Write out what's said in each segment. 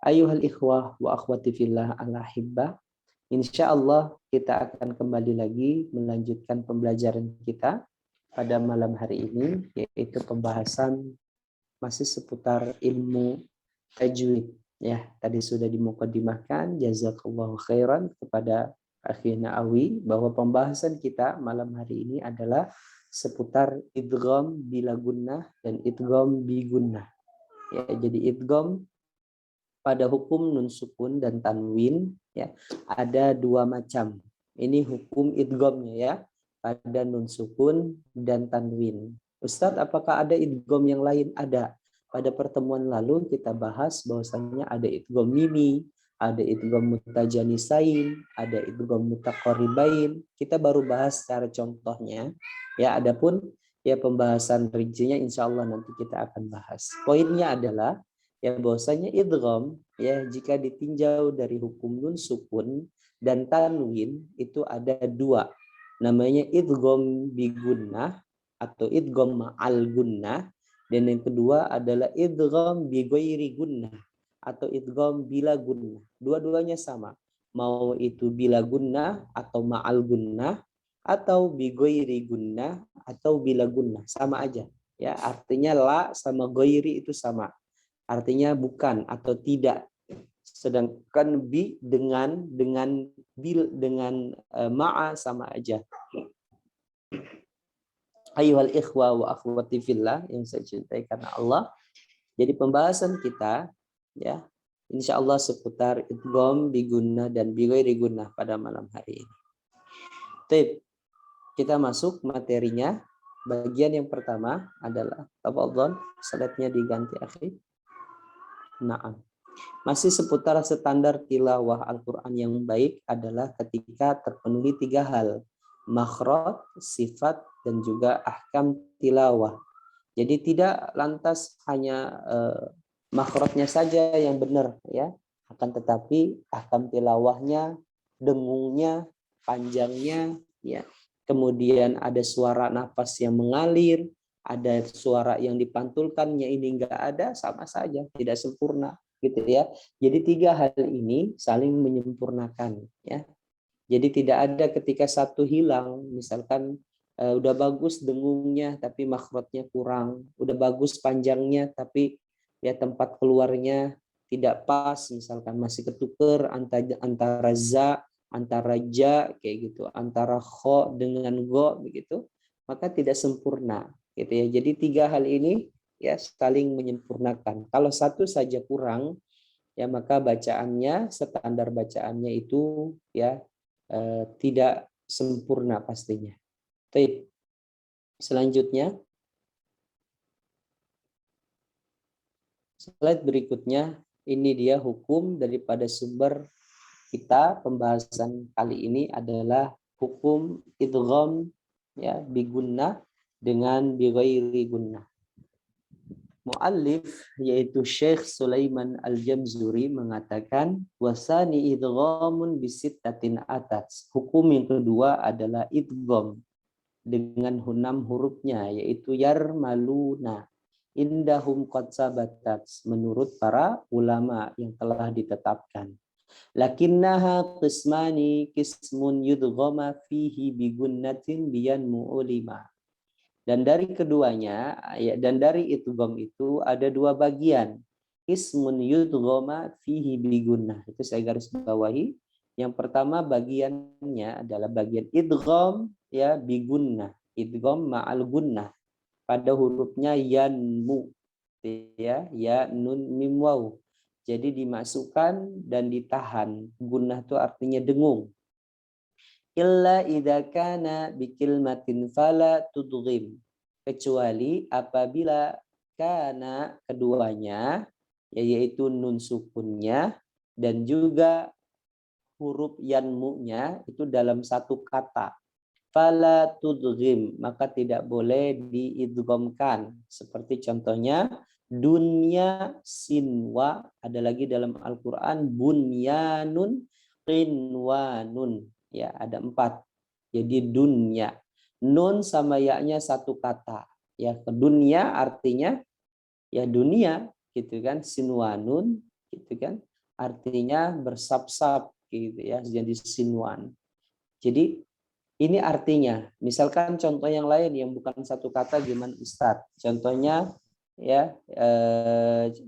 Ayuhal ikhwah wa akhwati fillah al-ahibbah. Insyaallah kita akan kembali lagi melanjutkan pembelajaran kita pada malam hari ini, yaitu pembahasan masih seputar ilmu tajwid. Ya, tadi sudah dimukadimahkan, jazakallahu khairan kepada akhina Awi, bahwa pembahasan kita malam hari ini adalah seputar idgham bila gunnah dan idgham bi gunnah. Ya, jadi idgham pada hukum nun sukun dan tanwin, ya, ada dua macam. Ini hukum idghamnya, ya, pada nun sukun dan tanwin. Ustadz, apakah ada idgham yang lain? Ada. Pada pertemuan lalu kita bahas bahwasanya ada idgham mimi, ada idgham mutajanisain, ada idgham mutaqaribain. Kita baru bahas secara contohnya. Ya, adapun ya pembahasan rincinya insya Allah nanti kita akan bahas. Poinnya adalah ya bahwasanya idgham ya jika ditinjau dari hukum nun sukun dan tanwin itu ada dua, namanya idgham bi gunnah atau idgham ma'al gunnah, dan yang kedua adalah idgham bi ghairi gunnah atau idgham bila gunnah. Dua-duanya sama, mau itu bila gunnah atau ma'al gunnah atau bi ghairi gunnah atau bila gunnah, sama aja ya, artinya la sama ghairi itu sama, artinya bukan atau tidak. Sedangkan bi dengan bil dengan ma'a sama aja. Ayyuhal ikhwa wa akhwati fillah yang saya cintai karena Allah. Jadi pembahasan kita ya insyaallah seputar idgham bi gunnah dan bi ghairi gunnah pada malam hari ini. Baik, kita masuk materinya. Bagian yang pertama adalah tafadhol, slide-nya diganti akhi. Naam. Masih seputar standar tilawah Al-Quran yang baik adalah ketika terpenuhi tiga hal, makhraj, sifat, dan juga ahkam tilawah. Jadi tidak lantas hanya makhrajnya saja yang benar ya, akan tetapi ahkam tilawahnya, dengungnya, panjangnya ya. Kemudian ada suara nafas yang mengalir, ada suara yang dipantulkannya, ini enggak ada, sama saja, tidak sempurna gitu ya. Jadi tiga hal ini saling menyempurnakan ya. Jadi tidak ada ketika satu hilang, misalkan udah bagus dengungnya tapi makhrajnya kurang, udah bagus panjangnya tapi ya tempat keluarnya tidak pas, misalkan masih ketuker antara za, antara ja kayak gitu, antara kho dengan go begitu, maka tidak sempurna gitu ya. Jadi tiga hal ini ya saling menyempurnakan. Kalau satu saja kurang ya maka bacaannya, standar bacaannya itu ya tidak sempurna pastinya. Baik. Selanjutnya slide berikutnya, ini dia hukum daripada sumber kita. Pembahasan kali ini adalah hukum idgham ya bi gunnah dengan bi ghairi gunnah. Muallif yaitu Syekh Sulaiman Al-Jamzuri mengatakan wasani idghamun bisittatin atas. Hukum yang kedua adalah idgham dengan 6 hurufnya yaitu yarmaluna indahum qad sabatat, menurut para ulama yang telah ditetapkan. Lakinnaha qismani qismun yudghama fihi bi gunnatin biyan mu'ulima. Dan dari keduanya ya, dan dari idgham itu ada dua bagian. Ismun yudghama fihi bi gunnah. Itu saya garis bawahi. Yang pertama bagiannya adalah bagian idgham ya bi gunnah. Idgham ma'al gunnah. Pada hurufnya yanmu ya, ya nun mim waw. Jadi dimasukkan dan ditahan. Gunnah itu artinya dengung. Illa idza kana bikilmatin fala tudghim, kecuali apabila kana keduanya yaitu nun sukunnya dan juga huruf yanmu-nya itu dalam satu kata, fala tudghim, maka tidak boleh diidghamkan. Seperti contohnya dunya sinwa, ada lagi dalam Al-Qur'an bunyanun qinwanun. Ya, ada 4. Jadi dunya. Nun sama ya-nya satu kata. Ya, dunya artinya ya dunia gitu kan, sinwanun gitu kan. artinya bersap-sap gitu ya, jadi sinwan. Jadi ini artinya, misalkan contoh yang lain yang bukan satu kata gimana Ustadz? Contohnya ya,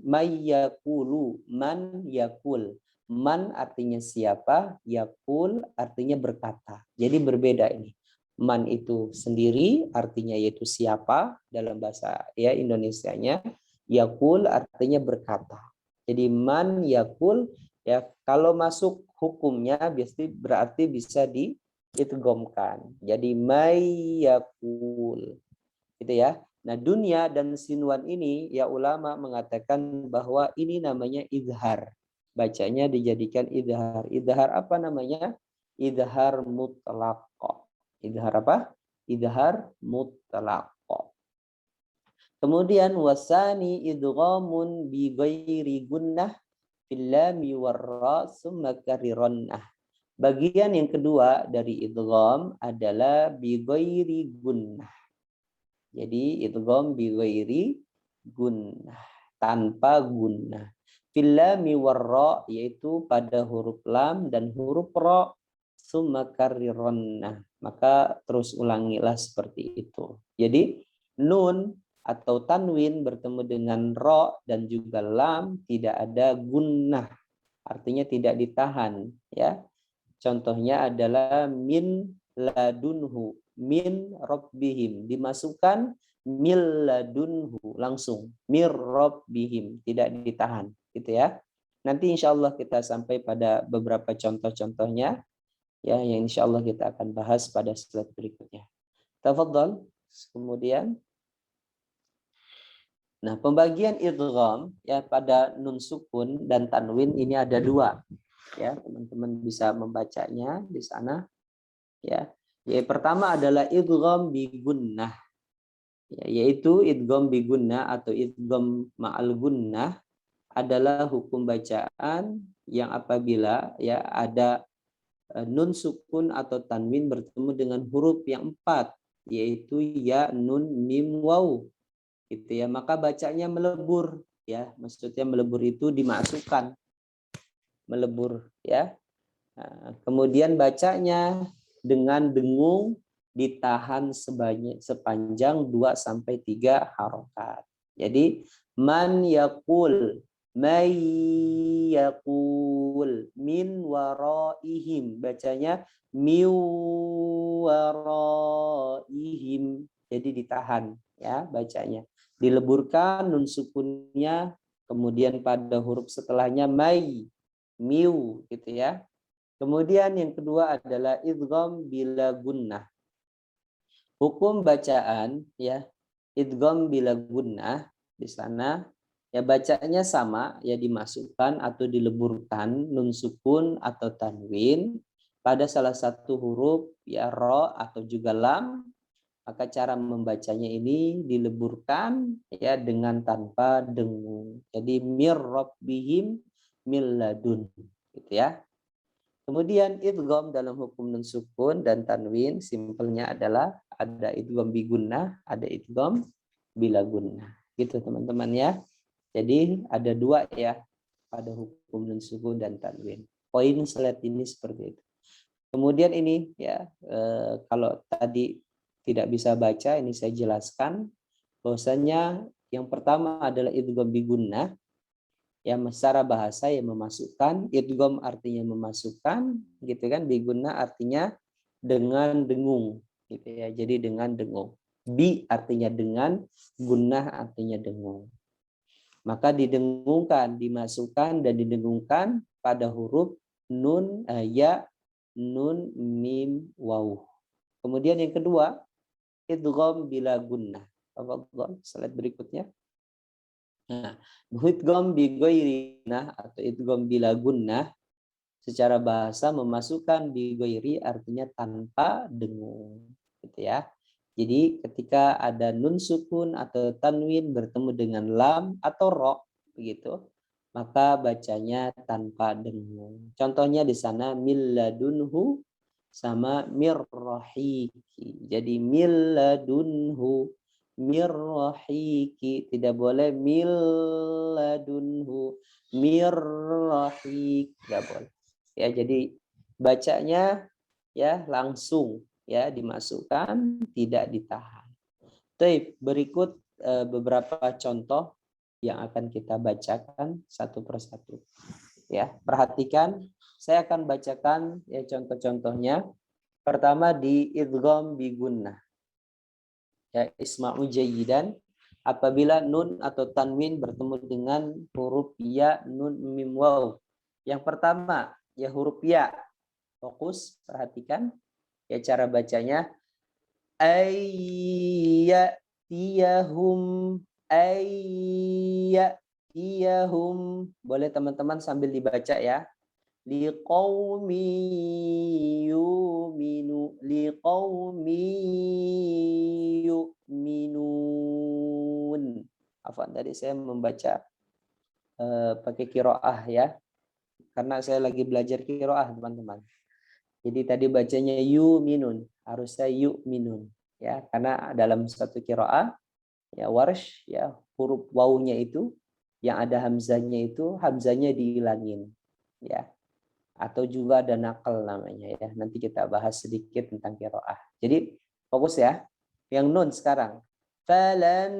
mayyakulu, man yakul. Man artinya siapa, yakul artinya berkata. Jadi berbeda ini. Man itu sendiri artinya yaitu siapa dalam bahasa ya Indonesianya. Yakul artinya berkata. Jadi man yakul ya, kalau masuk hukumnya biasanya berarti bisa diidghamkan. Jadi mayyakul. Gitu ya. Nah, dunia dan sinwan ini ya ulama mengatakan bahwa ini namanya idhar. Bacanya dijadikan idhar. Idhar apa namanya? Idhar mutlaq. Idhar apa? Idhar mutlaq. Kemudian wasani idghamun bi ghairi gunnah fil lam warra summa karirannah. Bagian yang kedua dari idgham adalah bi ghairi gunnah. Jadi idgham bi ghairi gunnah, tanpa gunnah. Fil lam warra, yaitu pada huruf lam dan huruf ra, summa karirannah. Maka terus ulangilah seperti itu. Jadi nun atau tanwin bertemu dengan ro dan juga lam tidak ada gunnah, artinya tidak ditahan ya. Contohnya adalah min ladunhu, min rabbihim, dimasukkan mil ladunhu langsung, mir rabbihim, tidak ditahan gitu ya. Nanti insya Allah kita sampai pada beberapa contoh-contohnya ya, yang insya Allah kita akan bahas pada slide berikutnya. Tafadhal. Kemudian nah, pembagian idgham ya pada nun sukun dan tanwin ini ada dua. Ya, teman-teman bisa membacanya di sana ya. Yang pertama adalah idgham bi gunnah. Ya, yaitu idgham bi gunnah atau idgham ma'al gunnah adalah hukum bacaan yang apabila ya ada nun sukun atau tanwin bertemu dengan huruf yang empat, yaitu ya, nun, mim, waw. Gitu ya, maka bacanya melebur ya, maksudnya melebur itu dimasukkan, melebur ya. Nah, kemudian bacanya dengan dengung ditahan sepanjang 2 sampai 3 harokat. Jadi man yaqul, may yaqul, min waraihim, bacanya mi waraihim. Jadi ditahan ya bacanya. Dileburkan nun sukunnya, kemudian pada huruf setelahnya may, miu gitu ya. Kemudian yang kedua adalah idgham bila gunnah. Hukum bacaan ya, idgham bila gunnah di sana ya bacanya sama ya, dimasukkan atau dileburkan nun sukun atau tanwin pada salah satu huruf ya, ro atau juga lam. Maka cara membacanya ini dileburkan ya dengan tanpa dengung. Jadi mir rabbihim milladun gitu ya. Kemudian idgham dalam hukum nun sukun dan tanwin simpelnya adalah ada idgham bi gunnah, ada idgham bila gunnah. Gitu teman-teman ya. Jadi ada dua ya pada hukum nun sukun dan tanwin. Poin slide ini seperti itu. Kemudian ini ya, kalau tadi tidak bisa baca, ini saya jelaskan bahwasanya yang pertama adalah idgham bi gunnah. Ya, secara bahasa yang memasukkan, idgham artinya memasukkan gitu kan, bi gunnah artinya dengan dengung gitu ya. Jadi dengan dengung. Bi artinya dengan, gunnah artinya dengung. Maka didengungkan, dimasukkan dan didengungkan pada huruf nun, ya, nun, mim, waw. Kemudian yang kedua, idgham bila gunnah. Slide berikutnya. Nah, idgham bi ghairi gunnah atau idgham bila gunnah secara bahasa memasukkan bi ghairi artinya tanpa dengung gitu ya. Jadi ketika ada nun sukun atau tanwin bertemu dengan lam atau ro begitu, maka bacanya tanpa dengung. Contohnya di sana milladunhu sama mirrahiki. Jadi milladunhu mirrahiki, tidak boleh milladunhu, mirrahik, tidak boleh. Ya, jadi bacanya ya langsung ya dimasukkan, tidak ditahan. Baik, berikut beberapa contoh yang akan kita bacakan satu persatu. Ya, perhatikan, saya akan bacakan ya contoh-contohnya. Pertama di idgham bi gunnah. Ya, isma'u jayyidan, apabila nun atau tanwin bertemu dengan huruf ya, nun, mim, waw. Yang pertama, ya huruf ya. Fokus, perhatikan ya cara bacanya. Ayyatiyahum, ayyatiyahum. Boleh teman-teman sambil dibaca ya. Liqaumi yu'minu, liqaumi yu'minun. Afwan, tadi saya membaca pakai kiroah ya, karena saya lagi belajar kiroah teman-teman. Jadi tadi bacanya yu'minun, harusnya yu'minun ya, karena dalam satu kiroah ya warsh ya huruf wawunya itu yang ada hamzahnya itu hamzahnya dihilangin ya, atau juga ada nakal namanya ya. Nanti kita bahas sedikit tentang kiroah. Jadi fokus ya. Yang nun sekarang. Falan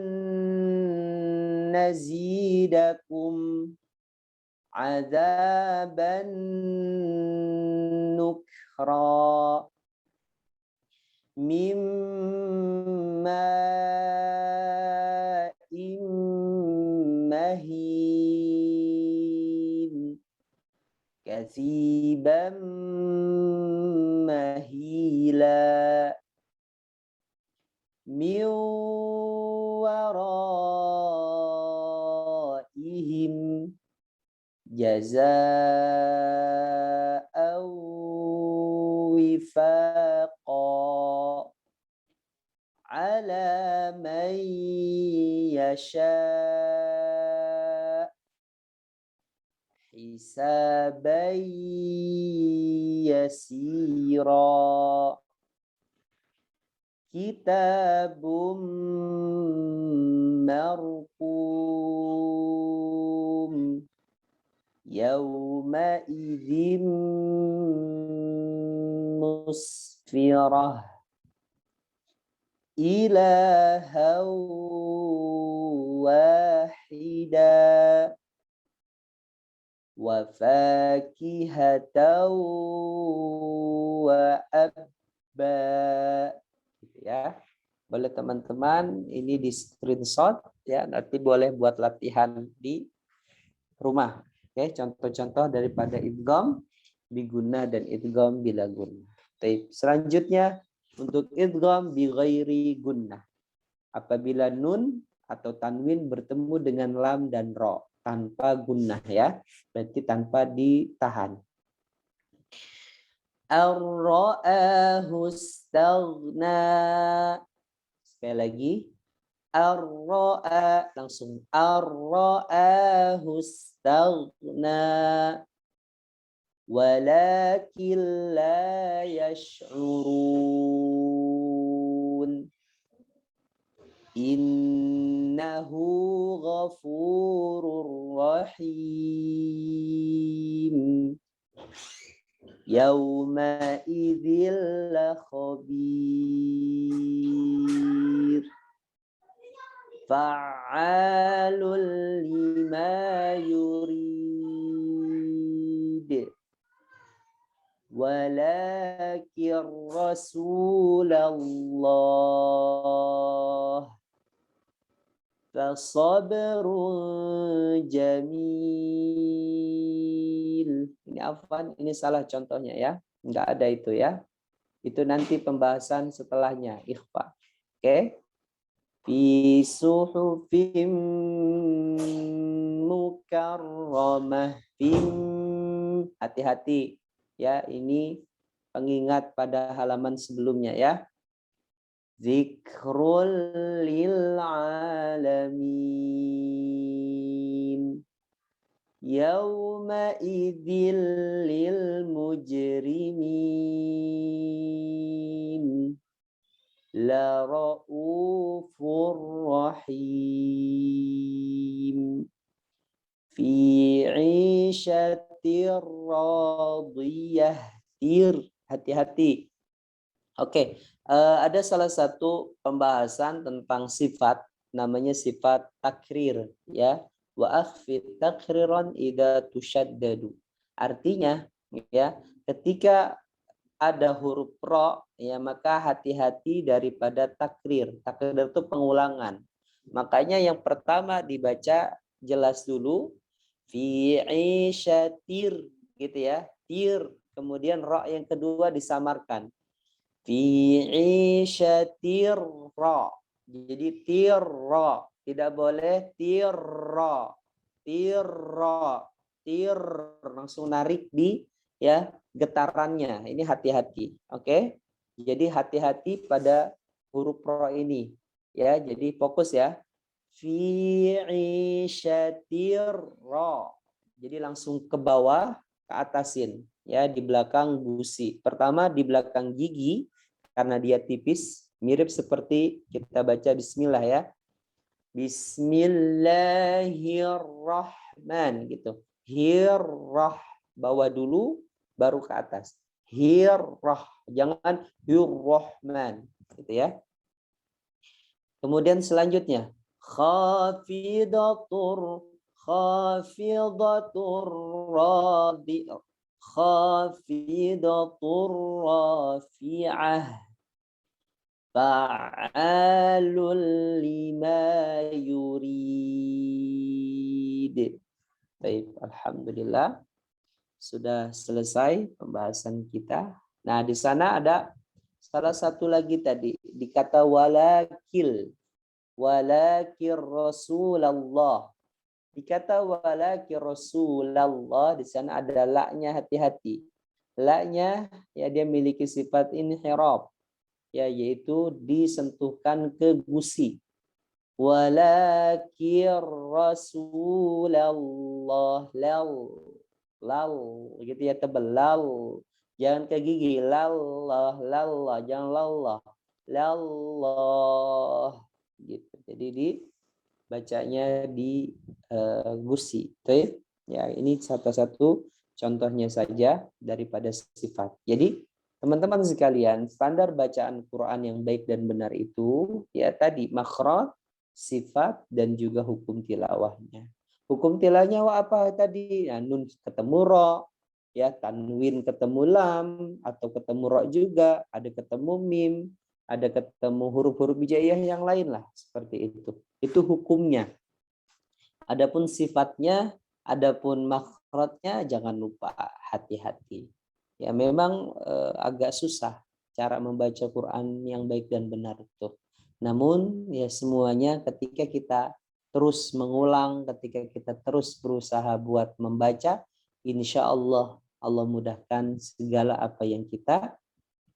nazidakum azaban nukra mimma immahin kasiban mahila min waraihim jazaa'an wifaqa ala man yasha' hisaban yasira kitabum marqum yawma idzin musfirah ilahan wahida wa fakihatan wa abba. Gitu ya. Boleh teman-teman ini di screenshot ya, nanti boleh buat latihan di rumah. Oke, contoh-contoh daripada idgham biguna dan idgham bila gunnah. Selanjutnya untuk idgham bi ghairi gunnah. Apabila nun atau tanwin bertemu dengan lam dan ro tanpa gunnah ya, berarti tanpa ditahan. Ar-ra'ahu istaghna. Sekali lagi. Ar-ra'a, langsung ar-ra'ahu istaghna walakin la yash'urun innahu ghafurur rahim yawma idzil la khabir fa'alul lima yurid walakin Rasulullah fasabrun jamil. Ini afwan, ini salah contohnya ya. Enggak ada itu ya. Itu nanti pembahasan setelahnya, ikhfa. Oke. Fi suhufim mukarramah. Hati-hati ya, ini pengingat pada halaman sebelumnya ya. Zikrul lil alamin yauma idzil lil mujrimin la raufur rahim fi 'ishatir radiyah. Hati-hati. Oke, ada salah satu pembahasan tentang sifat, namanya sifat takrir, ya. Wa akhfid takriran idza tushaddadu. Artinya, ya, ketika ada huruf ro, ya, maka hati-hati daripada takrir. Takrir itu pengulangan. Makanya yang pertama dibaca jelas dulu, fi isyatir, gitu ya, tir. Kemudian ro yang kedua disamarkan, fi isyatir ro. Jadi tir ro, tidak boleh tir ro, tir, langsung narik di, ya, getarannya. Ini hati-hati, oke? Jadi hati-hati pada huruf ro ini, ya. Jadi fokus ya. Fi isyatir ro. Jadi langsung ke bawah, ke atasin, ya, di belakang gusi. Pertama di belakang gigi karena dia tipis, mirip seperti kita baca bismillah, ya. Bismillahirrahman, gitu. Hirrah, bawah dulu baru ke atas. Hirrah, jangan hirrahman, gitu ya. Kemudian selanjutnya khafidatur rabi'ah, khafidatur rafi'ah, fa'alul lima yurid. Baik, alhamdulillah sudah selesai pembahasan kita. Nah, di sana ada salah satu lagi tadi, di kata walakil Rasulullah. Dikata walakin Rasulullah, di sana ada la-nya, hati-hati. La-nya, ya, dia memiliki sifat inhirab, ya, yaitu disentuhkan ke gusi. Walakin Rasulullah, lal, gitu ya, tebal, lal. Jangan ke gigi, lallah, jangan lallah, lallah, gitu. Jadi dibacanya di gusi. Ya, ini satu-satu contohnya saja daripada sifat. Jadi teman-teman sekalian, standar bacaan Quran yang baik dan benar itu, ya, tadi makhraj, sifat, dan juga hukum tilawahnya. Hukum tilawahnya apa tadi? Ya, nun ketemu ro, ya, tanwin ketemu lam, atau ketemu ro juga, ada ketemu mim, ada ketemu huruf-huruf hijaiyah yang lain lah, seperti itu. Itu hukumnya. Adapun sifatnya, adapun makhrajnya, jangan lupa hati-hati. Ya, memang agak susah cara membaca Quran yang baik dan benar itu. Namun ya semuanya ketika kita terus mengulang, ketika kita terus berusaha buat membaca, insya Allah Allah mudahkan segala apa yang kita,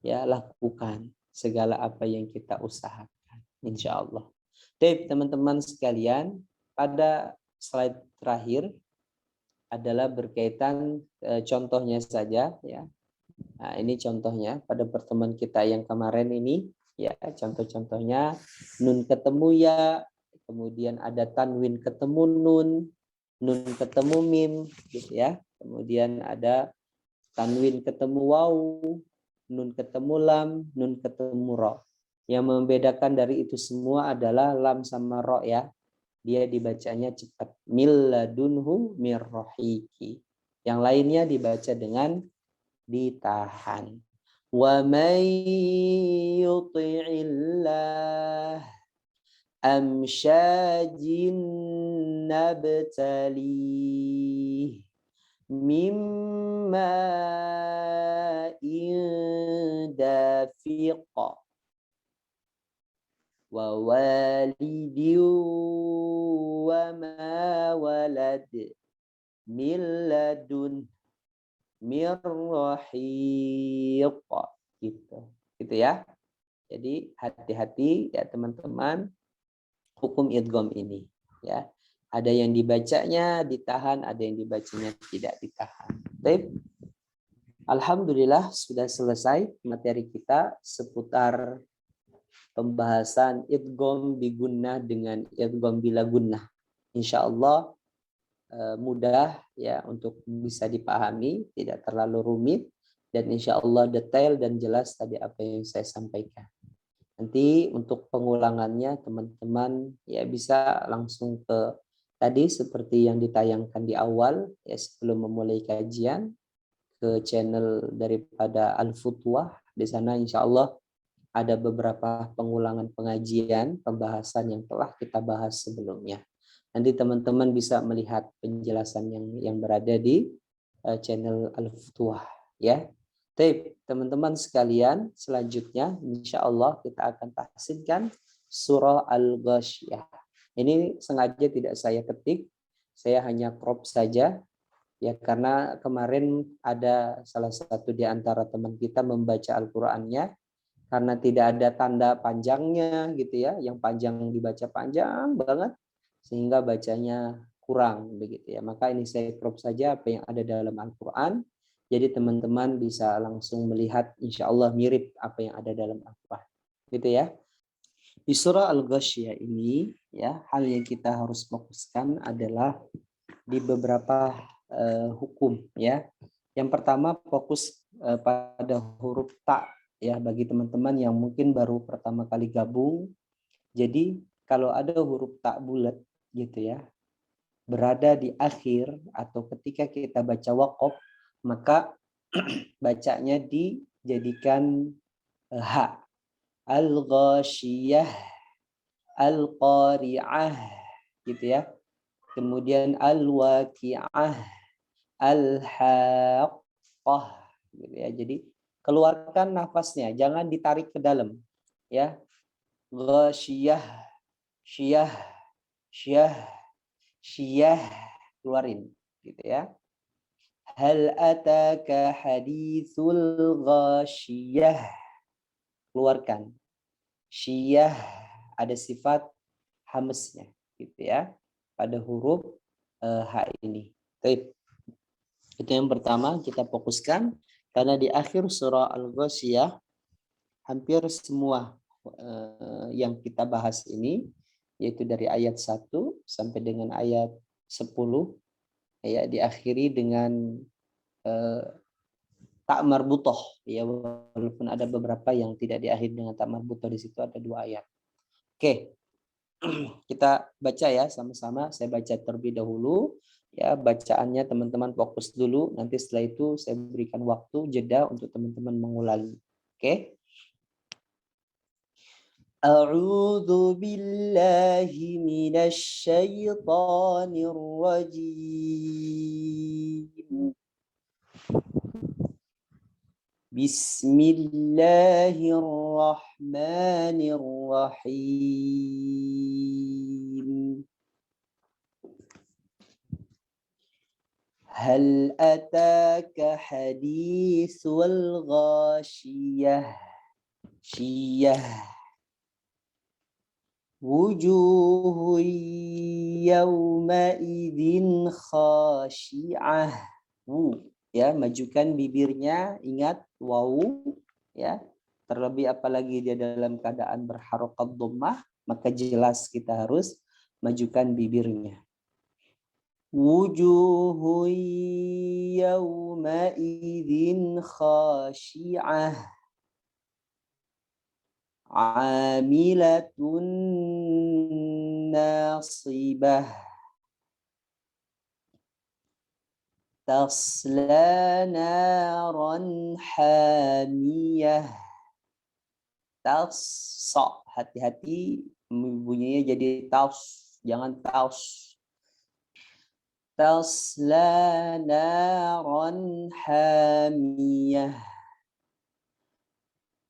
ya, lakukan, segala apa yang kita usahakan, insya Allah. Baik teman-teman sekalian, pada slide terakhir adalah berkaitan contohnya saja, ya. Nah, ini contohnya pada pertemuan kita yang kemarin ini, ya, contoh-contohnya nun ketemu ya, kemudian ada tanwin ketemu nun ketemu mim, gitu ya. Kemudian ada tanwin ketemu waw, nun ketemu lam, nun ketemu ro. Yang membedakan dari itu semua adalah lam sama ro, ya. Dia dibacanya cepat. Mil ladunhu mirrohiki. Yang lainnya dibaca dengan ditahan. Wa may yuti'illah amsyajin nabtalih mimma indafiqa wa walidi wa ma walad min ladun mirrahiq, gitu ya. Jadi hati-hati ya teman-teman, hukum idgham ini, ya. Ada yang dibacanya ditahan, ada yang dibacanya tidak ditahan. Baik. Alhamdulillah sudah selesai materi kita seputar pembahasan idgham bigunnah dengan idgham bila gunnah. Insyaallah mudah ya untuk bisa dipahami, tidak terlalu rumit, dan insyaallah detail dan jelas tadi apa yang saya sampaikan. Nanti untuk pengulangannya teman-teman ya bisa langsung ke tadi seperti yang ditayangkan di awal ya sebelum memulai kajian, ke channel daripada Al-Futuwah. Di sana insyaallah ada beberapa pengulangan pengajian, pembahasan yang telah kita bahas sebelumnya. Nanti teman-teman bisa melihat penjelasan yang berada di channel Al-Futuwah ya. Baik, teman-teman sekalian, selanjutnya insya Allah kita akan tahsinkan surah Al-Ghasyiyah. Ini sengaja tidak saya ketik, saya hanya crop saja ya karena kemarin ada salah satu di antara teman kita membaca Al-Qur'annya karena tidak ada tanda panjangnya gitu ya, yang panjang dibaca panjang banget sehingga bacanya kurang begitu ya. Maka ini saya crop saja apa yang ada dalam Al-Qur'an. Jadi teman-teman bisa langsung melihat insya Allah mirip apa yang ada dalam Al-Qur'an. Gitu ya. Di surah Al-Ghasyiyah ini ya, hal yang kita harus fokuskan adalah di beberapa hukum ya. Yang pertama fokus pada huruf ta ya bagi teman-teman yang mungkin baru pertama kali gabung. Jadi kalau ada huruf ta bulat gitu ya, berada di akhir atau ketika kita baca waqaf, maka bacanya dijadikan ha. Al-Ghasyiyah, Al-Qari'ah gitu ya. Kemudian Al-Waqi'ah, Al-Haqqah gitu ya. Jadi keluarkan nafasnya, jangan ditarik ke dalam ya. Ghasyiyah, syiyah, syiyah, syiyah, keluarin gitu ya. Hal ataka hadithul ghasyiyah, keluarkan. Syiyah ada sifat hamsnya gitu ya pada huruf H ini. Baik. Itu yang pertama kita fokuskan karena di akhir surah Al-Ghasyiyah hampir semua yang kita bahas ini yaitu dari ayat 1 sampai dengan ayat 10 ya diakhiri dengan tak marbutoh ya, walaupun ada beberapa yang tidak diakhiri dengan tak marbutoh. Di situ ada 2 ayat. Oke. Kita baca ya sama-sama. Saya baca terlebih dahulu ya, bacaannya teman-teman fokus dulu, nanti setelah itu saya berikan waktu jeda untuk teman-teman mengulangi. Oke. A'udzu billahi minasy syaithanir rajim. Bismillahirrahmanirrahim. Hal ataka hadithul ghasyiyah. Syiyah. Wujuhun yawma idzin khashi'ah. Ya, majukan bibirnya, ingat wawu ya. Terlebih apalagi dia dalam keadaan berharokat dhammah, maka jelas kita harus majukan bibirnya. Wujuhun yawma idzin khashi'ah. Amilatun nasibah. Tasla naran hamiyah. Tasa, hati-hati bunyinya jadi taus, jangan taus. Tasla naran hamiyah.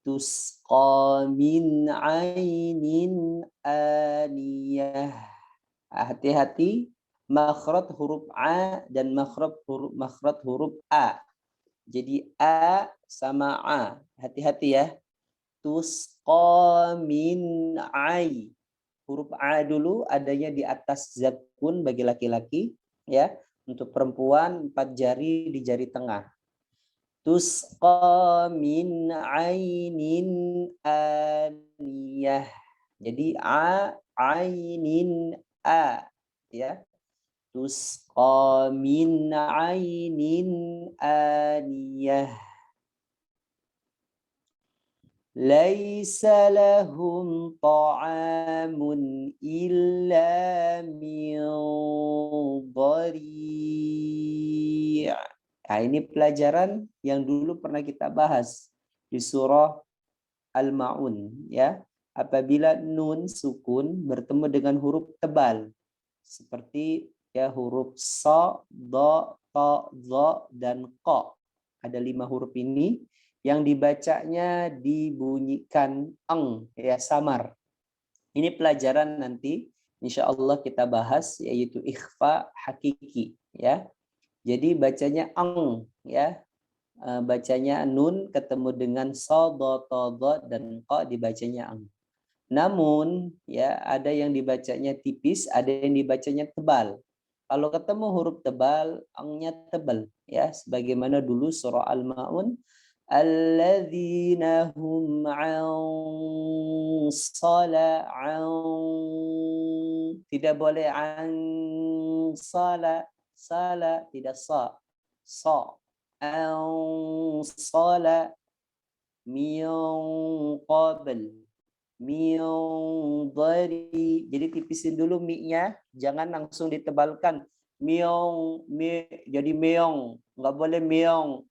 Tusqa min ainin aniyah. Hati-hati makhraj huruf A dan makhraj huruf A. Jadi A sama A. Hati-hati ya. Tusqa min ai. Huruf A dulu adanya di atas zakun bagi laki-laki ya. Untuk perempuan 4 jari di jari tengah. tusqa min ainin aniyah. Jadi ainin ya. Tusqa min ainin aniyah. Laisa lahum ta'amun illa min dhari'. Nah, ini pelajaran yang dulu pernah kita bahas di surah Al-Ma'un ya. Apabila nun sukun bertemu dengan huruf tebal seperti ya huruf sa, dha, ta, dha dan qa. Ada 5 huruf ini yang dibacanya dibunyikan ya samar. Ini pelajaran nanti insya Allah kita bahas yaitu ikhfa hakiki ya. Jadi bacanya ya. Bacanya nun ketemu dengan sa, dha, ta, dha dan qa dibacanya Namun ya ada yang dibacanya tipis, ada yang dibacanya tebal. Kalau ketemu huruf tebal, angnya tebal ya sebagaimana dulu surah Al-Maun alladzina hum an tidak boleh an sala tidak sa an sala min qabl min dhari. Jadi tipisin dulu mi-nya, jangan langsung ditebalkan. Jadi meong, nggak boleh meong.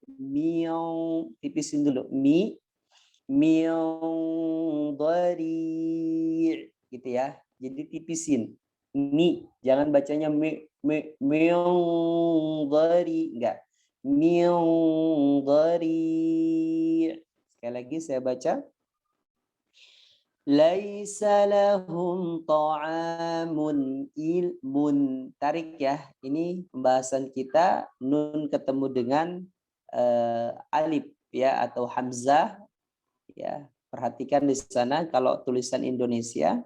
Tipisin dulu. Dhari gitu ya. Jadi tipisin. Jangan bacanya meong dhari, enggak. Dhari. Sekali lagi saya baca. Laisa lahum ta'amun ilmun. Tarik ya. Ini pembahasan kita nun ketemu dengan alif ya atau hamzah ya. Perhatikan di sana kalau tulisan Indonesia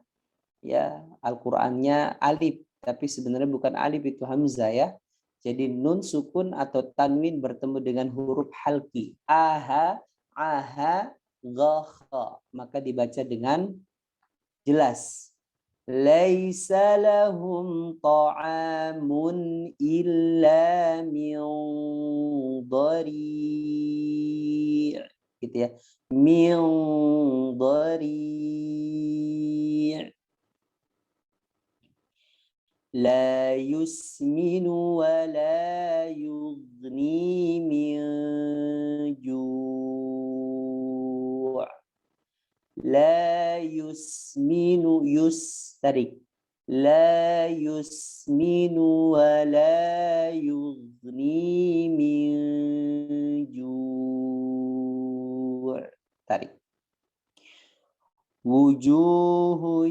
ya Al-Qur'annya alif tapi sebenarnya bukan alif, itu hamzah ya. Jadi nun sukun atau tanwin bertemu dengan huruf halki. Aha, gha, maka dibaca dengan jelas. Laisa lahum ta'amun illa min dhari'. Gitu ya. Min dhari'. La yusminu wa la yughni min ju'. La yusminu tarik. La yusminu wa la yughni min ju'. Tarik. Wujuhu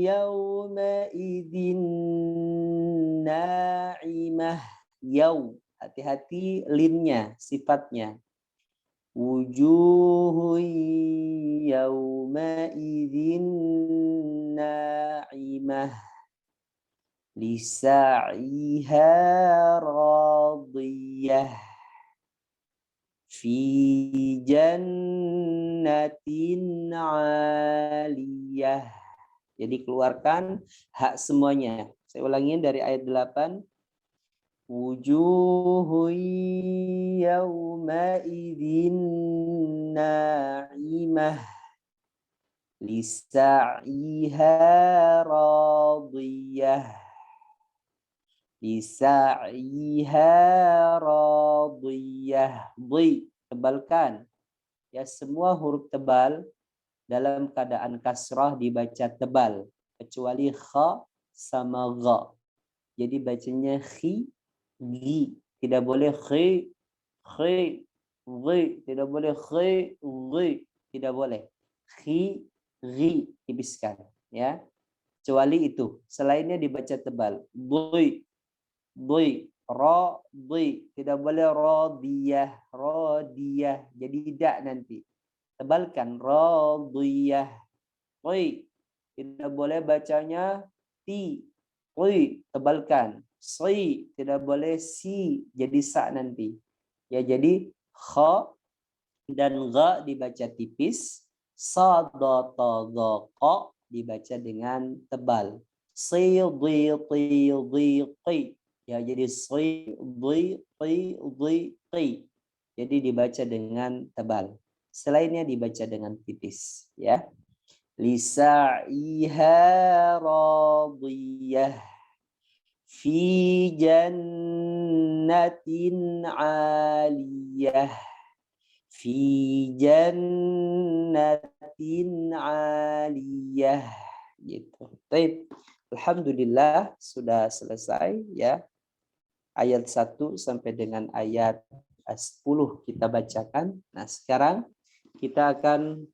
yawma idin na'imah. Hati-hati linnya, sifatnya. Wujuhu yawma idin na'imah. Lisa'iha radiyah. Fi jannatin 'aliyah. Jadi keluarkan hak semuanya. Saya ulangin dari ayat 8. Wujuhu yawma idzin na'imah. Lisa'iha radiyah. Lisa'iha radiyah. Tebalkan. Ya, semua huruf tebal dalam keadaan kasrah dibaca tebal. Kecuali kha sama gha. Jadi bacanya khi, gi. Tidak boleh khi, tidak boleh khi, tidak boleh. Khi, ghi, tipiskan. Ya. Kecuali itu. Selainnya dibaca tebal. Tidak boleh radiyah, jadi tidak nanti tebalkan radiyah. Tidak boleh bacanya tebalkan. Tidak boleh si, jadi sa nanti ya. Jadi Kha dan gha dibaca tipis. Sadataqa dibaca dengan tebal. Siddiqi. Ya, jadi siddiqi. Jadi dibaca dengan tebal. Selainnya dibaca dengan tipis, ya. Lisa'iha radiyah fi jannatin 'aliyah. Fi jannatin 'aliyah. Gitu. Baik. Alhamdulillah sudah selesai, ya. Ayat 1 sampai dengan ayat 10 kita bacakan. Nah, sekarang kita akan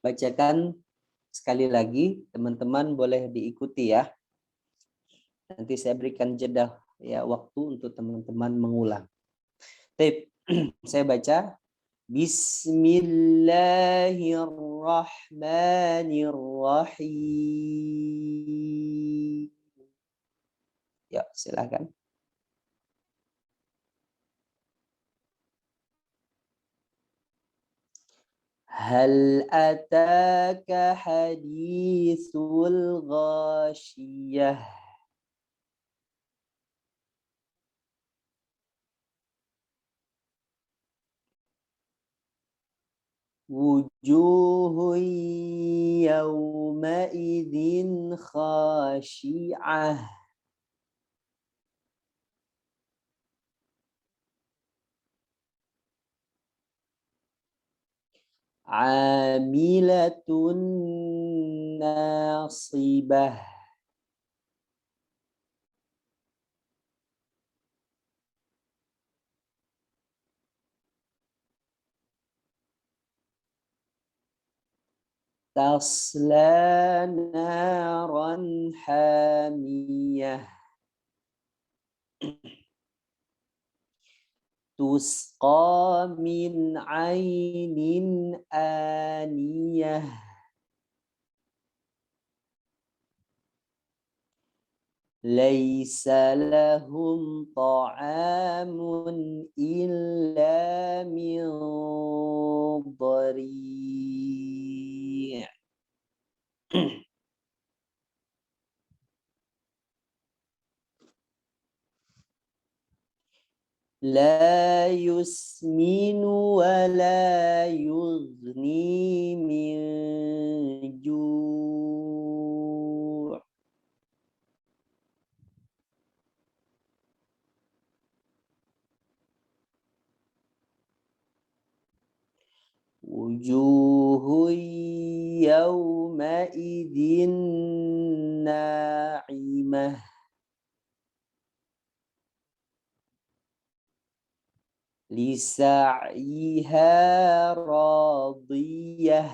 bacakan sekali lagi. Teman-teman boleh diikuti, ya. Nanti saya berikan jeda, ya, waktu untuk teman-teman mengulang. Baik, saya baca. Bismillahirrahmanirrahim. Ya, silakan. Hal ataka hadithul ghashiyah. Wujuhun yawma idzin khashi'ah. Amilatun nasibah. Tasla naran hamiyah. Tusqa min ainin aniyah. Laisa lahum ta'amun illa min dhari'. La yusminu wa la yughni min ju'. Wujuhun yawma idzin na'imah. Lisa'iha radiyah.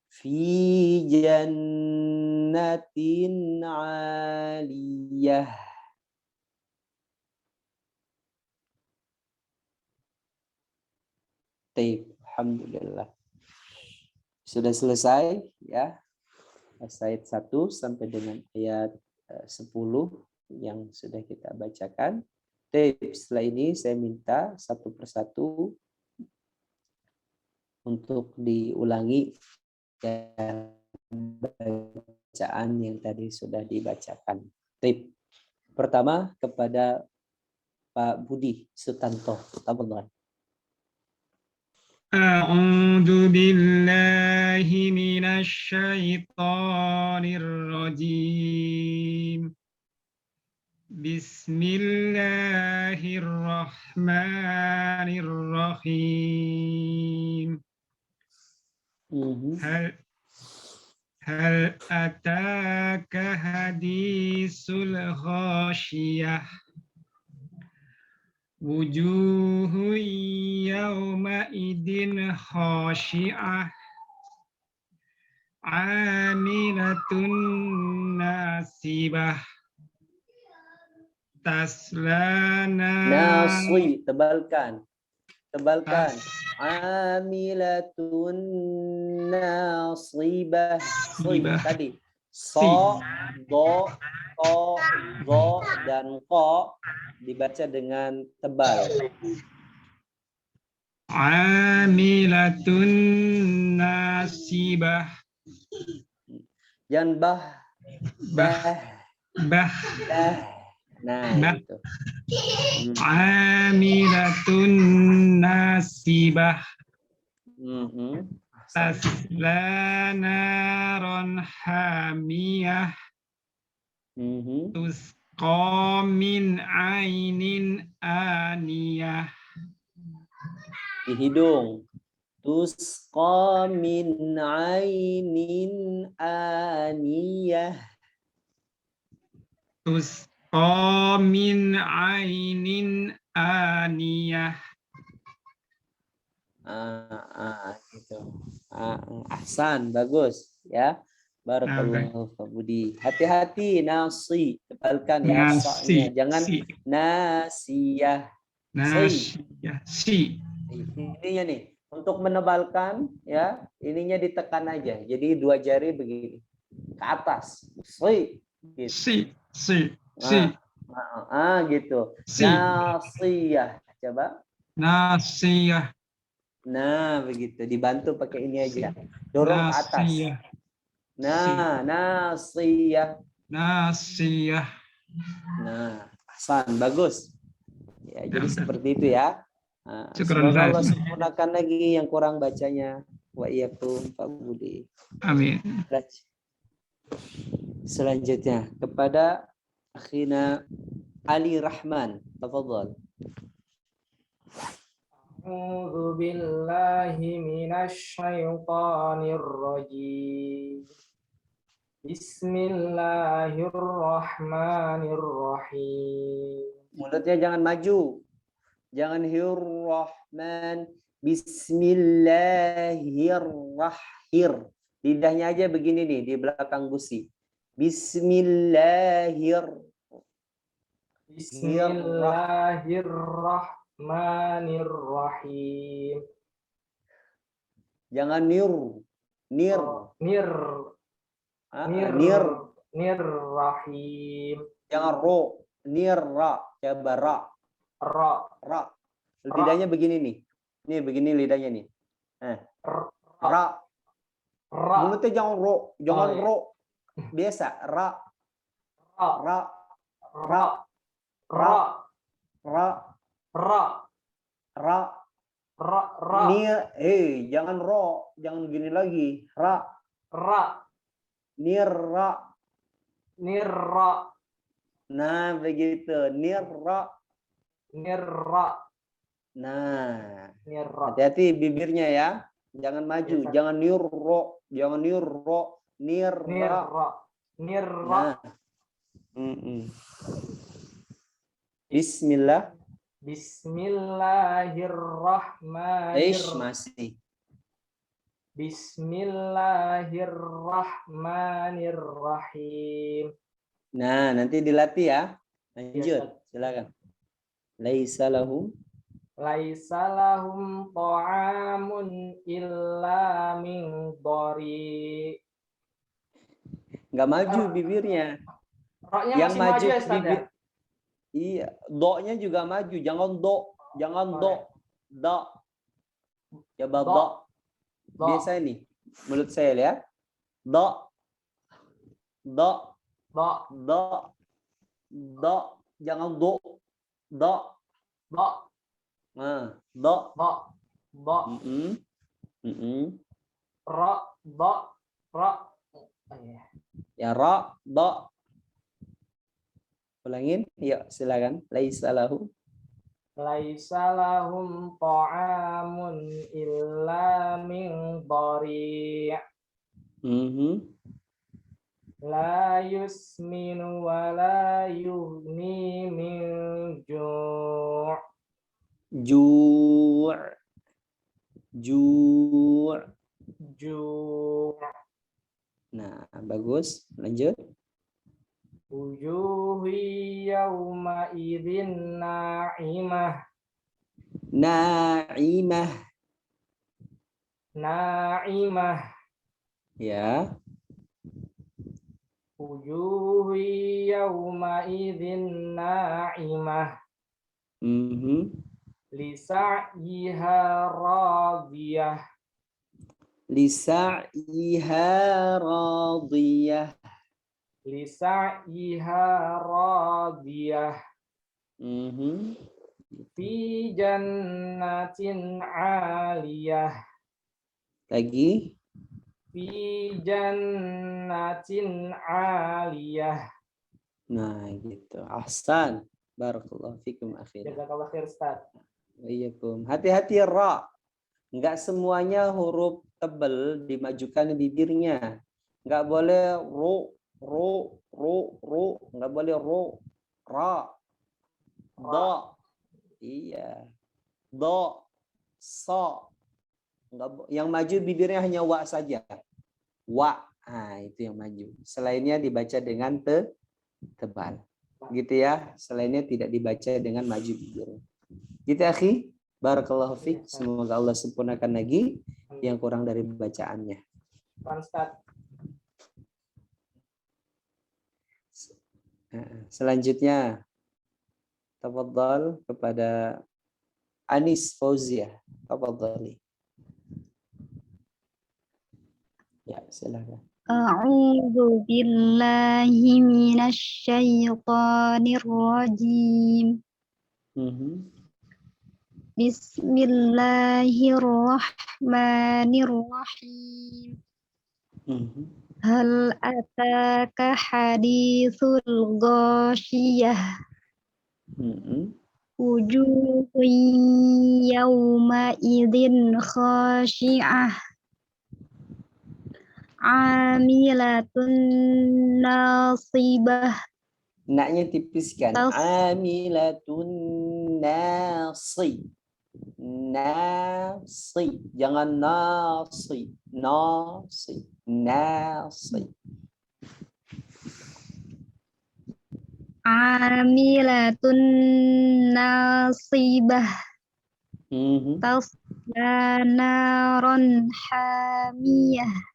Fi jannatin 'aliyah. Baik, alhamdulillah. Sudah selesai, ya. Ayat 1 sampai dengan ayat 10 yang sudah kita bacakan. Setelah ini saya minta satu persatu untuk diulangi bacaan yang tadi sudah dibacakan. Pertama kepada Pak Budi Sutanto. Tafadhol. A'udzu billahi minasy syaithanir rajim. Bismillahirrahmanirrahim. Hal ataka hadisul ghashiyah. Wujuhu yawma idin khashi'ah. Amilatun nasibah. Taslana. Nasi, tebalkan. Amilatun nasibah. Tadi. So, do, to, go, dan ko dibaca dengan tebal. Amilatun nasibah. Jangan bah, Bah. bah, Bah. nah Bah. gitu. Amilatun nasibah. Tasla naron hamiyah. Tusqa min ainin aniyah. Di hidung. Tusqa min ainin aniyah. Tusqa min ainin aniyah. Gitu. Ahsan, bagus ya. Barakallahu Pak Budi. Hati-hati nasi, tebalkan ya sa-nya. Jangan nasiyah. Nasiyah. Si. Ininya nih, untuk menebalkan ya, ininya ditekan aja. Jadi dua jari begini ke atas. Gitu. Si. Gitu. Si. Nasiyah. Coba. Nasiyah. Nah, begitu. Dibantu pakai ini aja. Dorong ke atas. Nah, nasiyah. Nasiyah. Nah, ahsan, bagus. Ya, jadi seperti itu ya. Nah, Syukran, semoga Allah sempurnakan lagi yang kurang bacanya. Wa iyyakum Pak Budi. Amin. Selanjutnya kepada akhina Ali Rahman. Tafadhal. A'udzu billahi minasy syaithanir rajim. Bismillahirrahmanirrahim. Mulutnya jangan maju. Jangan Rahman. Bismillahirrahmanirrahim. Lidahnya aja begini nih di belakang gusi. Bismillahirrahmanirrahim. Jangan nir. Nirrahim. Jangan ro. Nirra. Coba ra. Ra. Lidahnya begini nih. Nih begini lidahnya nih. Ra. Mulutnya jangan ro. Jangan ro. Biasa. Ra. Ra. Ra. Ra. Ra. Ra. Ra. Ra. Jangan ro. Jangan gini lagi. Ra. Ra. Nirra. Nirra. Nah, begitu. Nirra. Nirra. Nah, Nirra. hati-hati bibirnya ya. Jangan maju. Ya, jangan nirro. Jangan nirro. Nirra. Nirra. Nah. Bismillah. Bismillahirrahmanirrahim. Masih. Bismillahirrahmanirrahim. Nah, nanti dilatih ya. Lanjut, silakan. Laisa lahum ta'amun illa min dhari. Enggak maju bibirnya. Roknya yang masih maju ya, bibir. Iya, do-nya juga maju. Jangan do. Jangan do. Da. Coba do. Biasa ini. Mulut saya ya. Do. Do. Do. Do. Do. Jangan do. Do. Do. Nah, do. Do. Do. Ra. Do. Ra. Ya ra. Do. Ulangin. Yuk, silakan. Laisa lahum ta'amun illa min dhari'. La yusminu wa la yughni min ju'. Ju'. Nah, bagus. Lanjut. Wujuhi yawma idzin na'imah. Na'imah. Ya. wujuhu yawma idzin na'imah lisa'yiha radiyah. Lisa'yiha radiyah. Lisa'yiha radiyah. Fi jannatin 'aliyah. Lagi. Fi jannatin 'aliyah. Nah, gitu. Ahsan. Barakallahu fikum akhirnya. Jazakallah khair, Ustaz. Waalaikumsalam. Hati-hati ra. Enggak semuanya huruf tebal dimajukan bibirnya. Enggak boleh ru, enggak boleh ru, ra, da. Iya. Do, so. Yang maju bibirnya hanya wa saja. Wa. Nah, itu yang maju. Selainnya dibaca dengan tebal. Gitu ya. Selainnya tidak dibaca dengan maju bibirnya. Gitu akhi. Barakallahu fiik. Semoga Allah sempurnakan lagi yang kurang dari bacaannya. Ustaz. Selanjutnya tafadhal kepada Anis Fauzia. Tafadhali. Ya, silakan. A'udzu billahi minasy syaithanir rajim. Bismillahirrahmanirrahim. Hal ataka haditsul ghasyiyah. Wujuhun yawma idzin khashi'ah. Amilatun nasibah. Naknya tipiskan. Amilatun nasi. Nasi. Jangan nasi. Nasi. Nasi. Amilatun nasibah. Tasla naron hamiyah.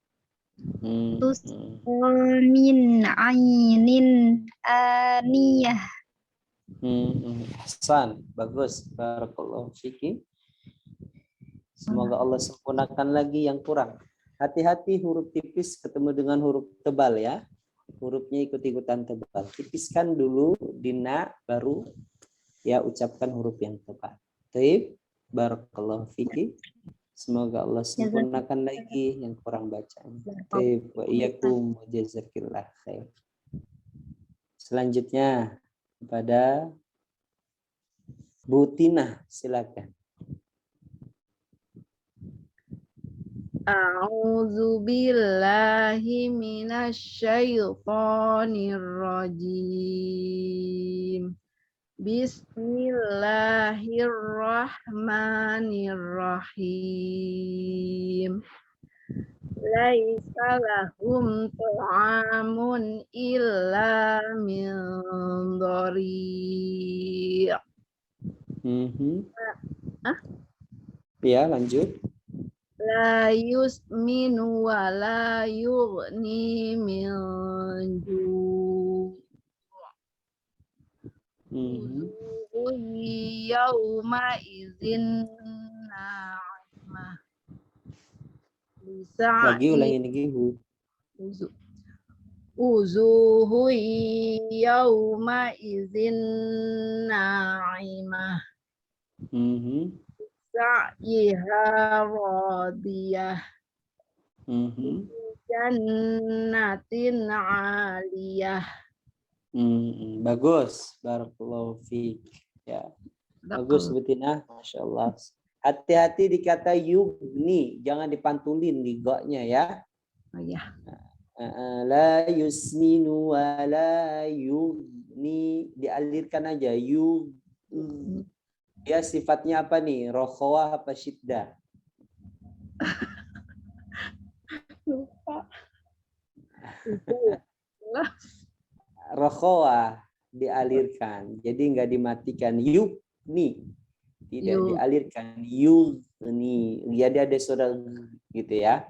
Tusqa min ainin aniyah. Ahsan, bagus. Barakallahu fiki. Semoga Allah sempurnakan lagi yang kurang. Hati-hati huruf tipis ketemu dengan huruf tebal ya. Hurufnya ikut-ikutan tebal. Tipiskan dulu dina, baru ya ucapkan huruf yang tebal. Baik, barakallahu fiki. Semoga Allah sempurnakan lagi yang kurang bacaan. Baik, wa iyyakum jazakillah khair. Selanjutnya kepada Bu Tina, silakan. A'udzu billahi minasy syaithanir rajim. Bismillahirrahmanirrahim. Laisa lahum ta'amun illa min dhari'. Ya, lanjut. La yusminu wa la yughni min ju'. Yauma idzin na'imah. Lagi ulangi lagi. Uzuhu yauma idzin na'imah. Sa'iha radiyah. Jannatin 'aliyah. Bagus, barakallahu fiik. Ya. Bagus Betina, Masya Allah. Hati-hati di kata yugni, jangan dipantulin di goknya ya. Oh ya. La yusminu wa la yugni, dialirkan aja. Dia sifatnya apa nih? Rokhawah apa syiddah? Lupa. Rokhawah dialirkan, jadi nggak dimatikan. Yugni tidak dialirkan. Yugni, jadi ada suara gitu ya.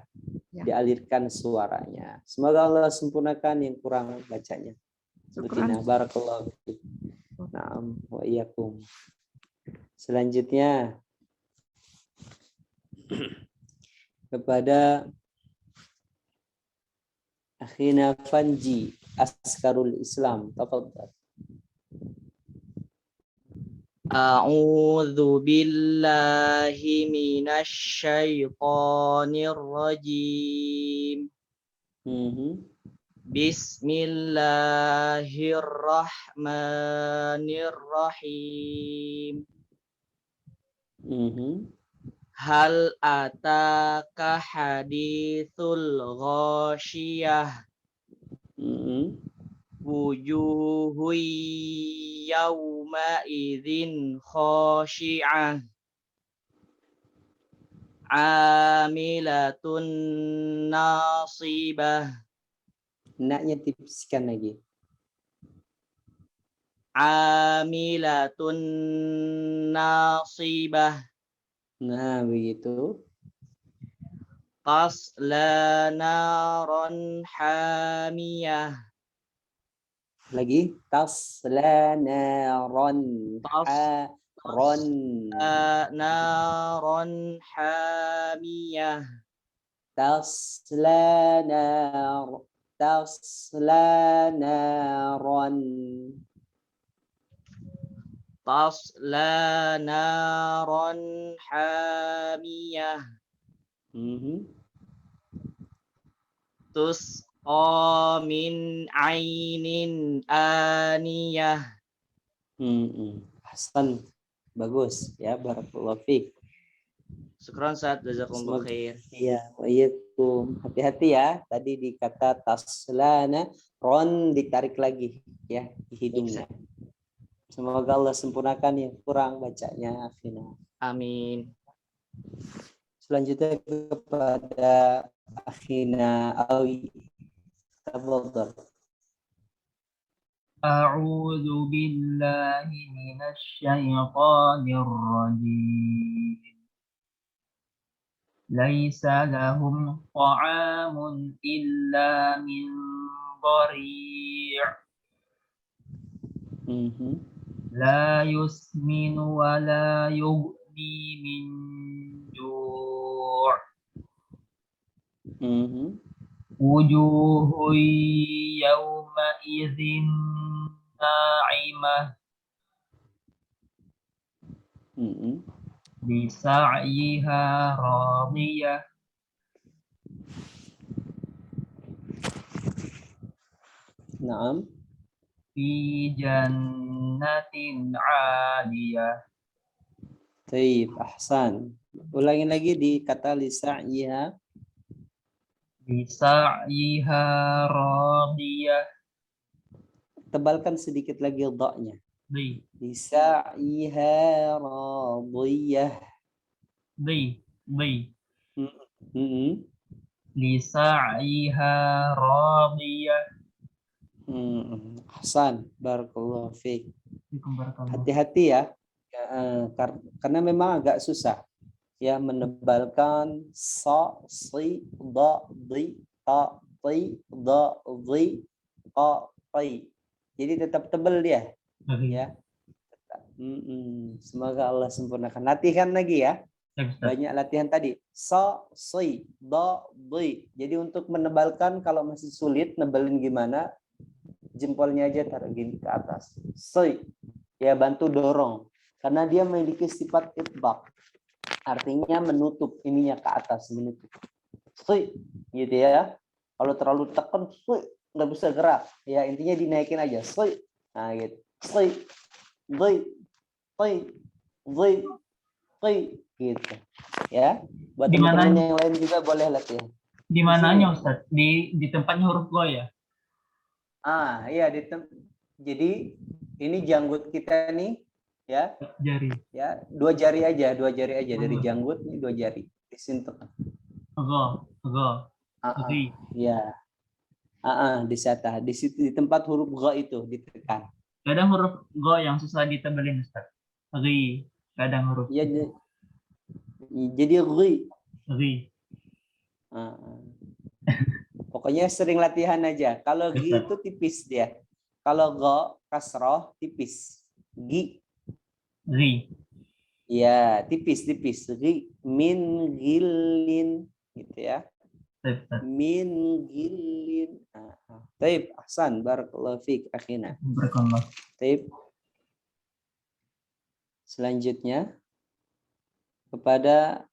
Ya. dialirkan suaranya. Semoga Allah sempurnakan yang kurang bacanya. Sebutina barakallahu fiik. Naam wa iyyakum. Selanjutnya kepada akhina Fanji Askarul Islam. Tafadhal. A'udzu billahi minasy syaithanir rajim. Bismillahirrahmanirrahim. Hal ataka hadithul ghasyiyah. Wujuhu yawma idzin khashi'ah. Amilatun nasibah. Naknya tipiskan lagi. Amilatun nasibah. Nah, begitu. Tasla naron hamiyah. Lagi tasla naron ron Naron hamiyah. tasla naron Tasla naron hamiyah. Tusqa min ainin aniyah. Hasan, bagus ya, barakallahu fiik. Syukran Ustaz, jazakumullah khair. Iya, waalaikum. Hati-hati ya. Tadi dikata taslana ron ditarik lagi ya di hidungnya. Semoga Allah sempurnakan yang kurang bacanya, Afina. Amin. Selanjutnya kepada Akhina Awi. Tafadhal. A'udzu billahi minasy syaithanir rajim. Laisa lahum ta'amun illa min dhari'. La yusminu wa la yughni min ju'. Wujuhu yawma idzin na'imah. Bisa'yiha radiyah. Naam. Fi jannatin 'aliyah. Taib, ahsan. Ulangi lagi di kata lisa'yiha. Bisa'yiha radiyah. Tebalkan sedikit lagi dha-nya. Di. Lisa'yiha radiyah. Di. Mm-mm. Lisa'yiha radiyah. Hasan, barakallahu fiik. Dikembangkan. Hati-hati ya, karena memang agak susah ya menebalkan sa, si, da, di, ta, ti, da, di, qa, ti. Jadi tetap tebal dia ya. Semoga Allah sempurnakan. Latihan lagi ya. Banyak latihan tadi. Sa, si, da, di. Jadi untuk menebalkan kalau masih sulit nebelin gimana? Jempolnya aja taruh gini ke atas. Si, ya bantu dorong. Karena dia memiliki sifat itbaq. Artinya menutup ininya ke atas, menutup. Si, gitu ya. Kalau terlalu tekan, si, nggak bisa gerak. Ya intinya dinaikin aja. Si, nah gitu. Si, gitu. Ya. Buat teman-teman yang lain juga boleh latihan. Di mananya Ustaz? Di tempatnya huruf go ya? Iya jadi ini janggut kita nih ya. Jari. Ya, dua jari aja dari janggut nih 2 jari. Disentuh. Go. Ya. Di sana, di situ di tempat huruf gha itu ditekan. Kadang huruf go yang susah ditebelin Ustaz. Ri. Kadang huruf. Ya, jadi ri. Pokoknya sering latihan aja. Kalau gi itu tipis dia. Kalau go kasroh tipis. Gi Ri. ya tipis. Ri min gilin gitu ya. Ustaz. Min gilin. Taib ahsan barakallahu fiik akhina. Barakallah. Taib. Selanjutnya kepada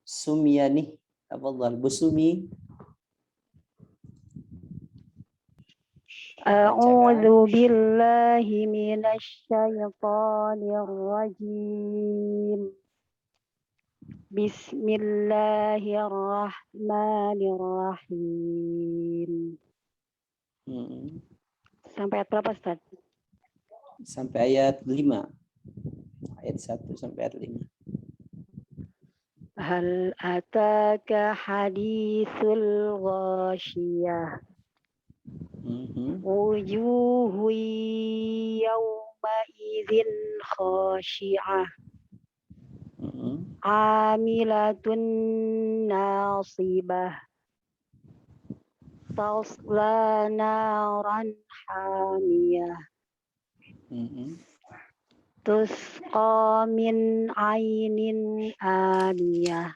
Sumyani. Tafadhal Bu Sumi. A'udzu billahi minasy syaithanir rajim. Bismillahirrahmanirrahim. Sampai ayat berapa, Ustaz? Sampai ayat 5. Ayat 1 sampai ayat 5. Hal ataka haditsul ghasyiyah. Wujuhu yawma idzin khashi'ah. Amilatun nasibah. Tasla naran hamiyah. Tusqa min ainin aniyah.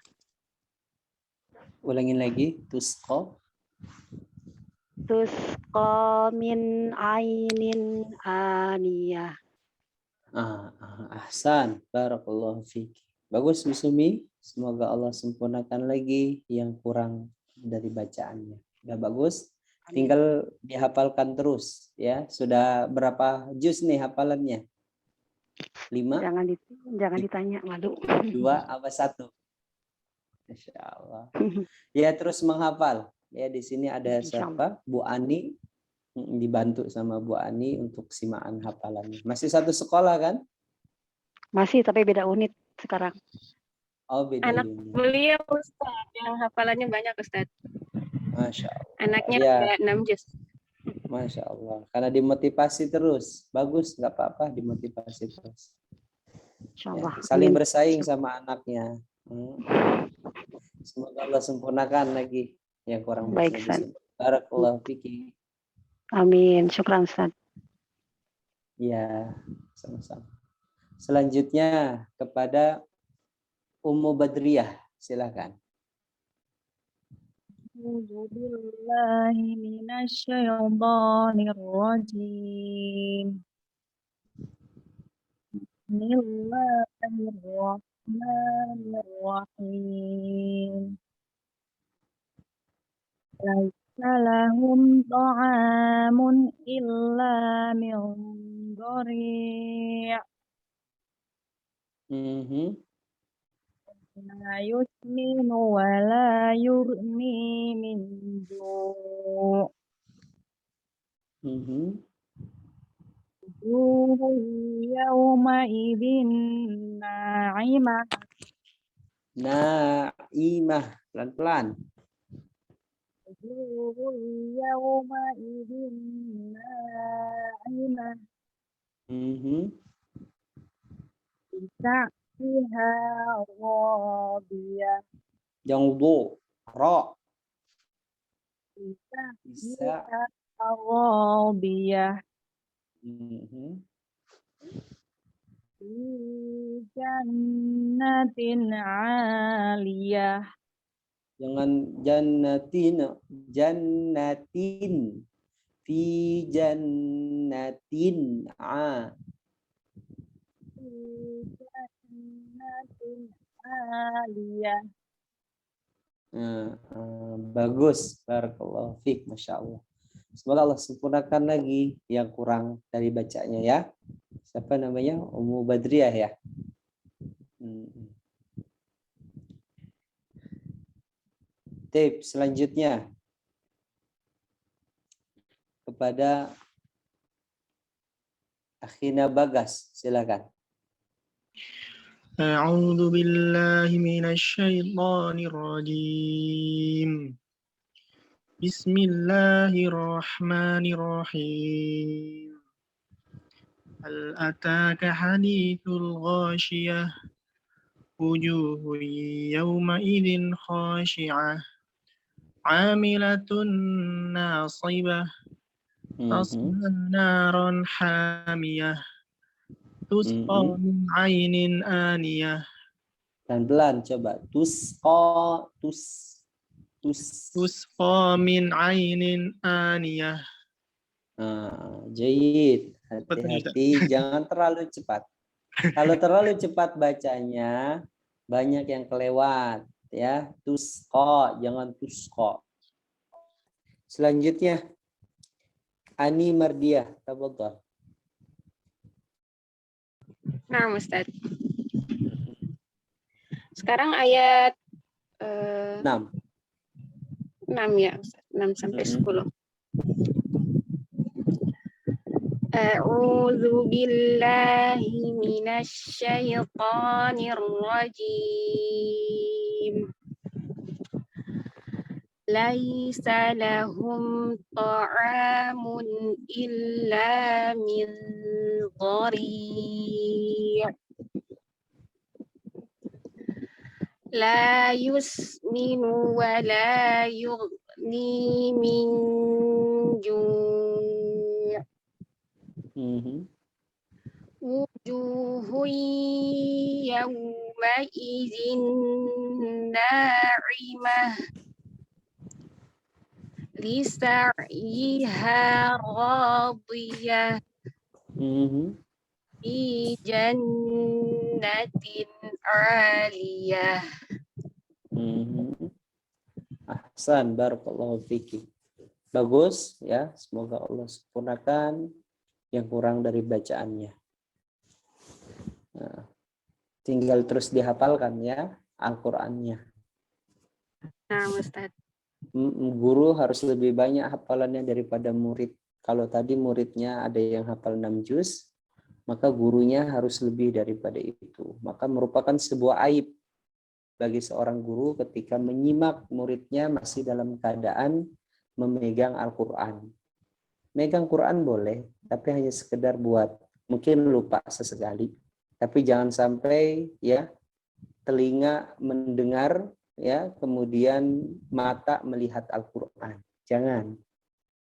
Ulangin lagi. Tusqa Min ainin aniyah. Ahsan. Barakallahu fiik. Bagus Bu Sumi. Semoga Allah sempurnakan lagi yang kurang dari bacaannya. Udah bagus. Tinggal dihafalkan terus ya. Sudah berapa juz nih hafalannya? 5? Jangan ditanya, malu. 2 apa 1? Masya Allah. Ya terus menghafal. Ya di sini ada siapa? Bu Ani. Dibantu sama Bu Ani untuk simaan hafalannya. Masih satu sekolah kan? Masih, tapi beda unit sekarang. Oh beda Anak unit. beliau Ustaz, yang hafalannya banyak Ustaz. Masya Allah. Anaknya Ya. ada 6 juz. Masya Allah. Karena dimotivasi terus. Bagus, nggak apa-apa dimotivasi terus. Insyaallah. Ya, saling bersaing sama anaknya. Semoga Allah sempurnakan lagi yang kurang Baik, bagus. Ustaz. Barakallahu fiki. Amin. Syukran, Ustaz. Ya, sama-sama. Selanjutnya kepada Ummu Badriyah, silakan. A'udzu billahi minasy syaithanir rajim. Bismillahirrahmanirrahim. Laisa lahum ta'amun illa min dhari'. La yusminu wa la yurni min ju'. Wujuhun yawma idzin na'imah. Naimah, pelan-pelan. Wujuhun yawma idzin na'imah. Sa'tiha radiyah. Yang do, ra. Sa'tiha radiyah. Fi jannatin 'aliyah. Jangan jannatin. Fi jannatin Fi jannatin 'aliyah. Bagus, barakallahu fiik, masya Allah. Semoga Allah sempurnakan lagi yang kurang dari bacanya ya. Siapa namanya? Ummu Badriyah ya. Tip selanjutnya kepada Akhina Bagas, silakan. أعوذ بالله من الشيطان الرجيم بسم الله الرحمن الرحيم هل أتاك حديث الغاشية wujuhu yawma idin khashi'ah, 'amilatun nasibah, tasla naran hamiyah, tusqa min 'ainin aniyah. Pelan-pelan coba. Tusqa min 'ainin aniyah. Jayid. Hati-hati, jangan terlalu cepat. Kalau terlalu cepat bacanya, banyak yang kelewat. Ya, tusqa, jangan tusqa. Selanjutnya, Ani Mardiah, tafadhal. Nah, Ustaz. Sekarang ayat 6. 6 ya, Ustaz. 6 sampai 10. A'udzu billahi minasy syaithanir rajim. Laisa lahum ta'amun illa min dhari'. La yusminu wa la yughni min ju'. Wujuhun yawma idzin na'imah lisa'yiha radiyah fi jannatin 'aliyah. Ahsan, barakallahu fiki. Bagus ya, semoga Allah sempurnakan yang kurang dari bacaannya. Nah, tinggal terus dihafalkan ya Al-Qur'annya. Nah, Ustaz. Guru harus lebih banyak hafalannya daripada murid. Kalau tadi muridnya ada yang hafal 6 juz, maka gurunya harus lebih daripada itu. Maka merupakan sebuah aib bagi seorang guru ketika menyimak muridnya masih dalam keadaan memegang Al-Qur'an. Megang Quran boleh, tapi hanya sekedar buat mungkin lupa sesekali. Tapi jangan sampai ya telinga mendengar ya, kemudian mata melihat Al-Qur'an. Jangan.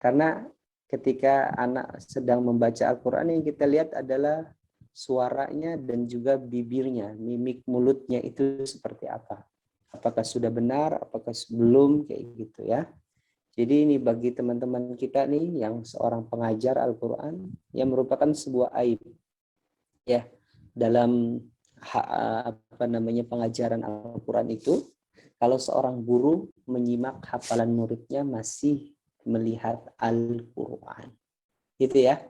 Karena ketika anak sedang membaca Al-Qur'an yang kita lihat adalah suaranya dan juga bibirnya, mimik mulutnya itu seperti apa. Apakah sudah benar, apakah belum, kayak gitu ya. Jadi ini bagi teman-teman kita nih yang seorang pengajar Al-Qur'an yang merupakan sebuah aib ya dalam pengajaran Al-Qur'an itu, kalau seorang guru menyimak hafalan muridnya masih melihat Al-Qur'an. Gitu ya.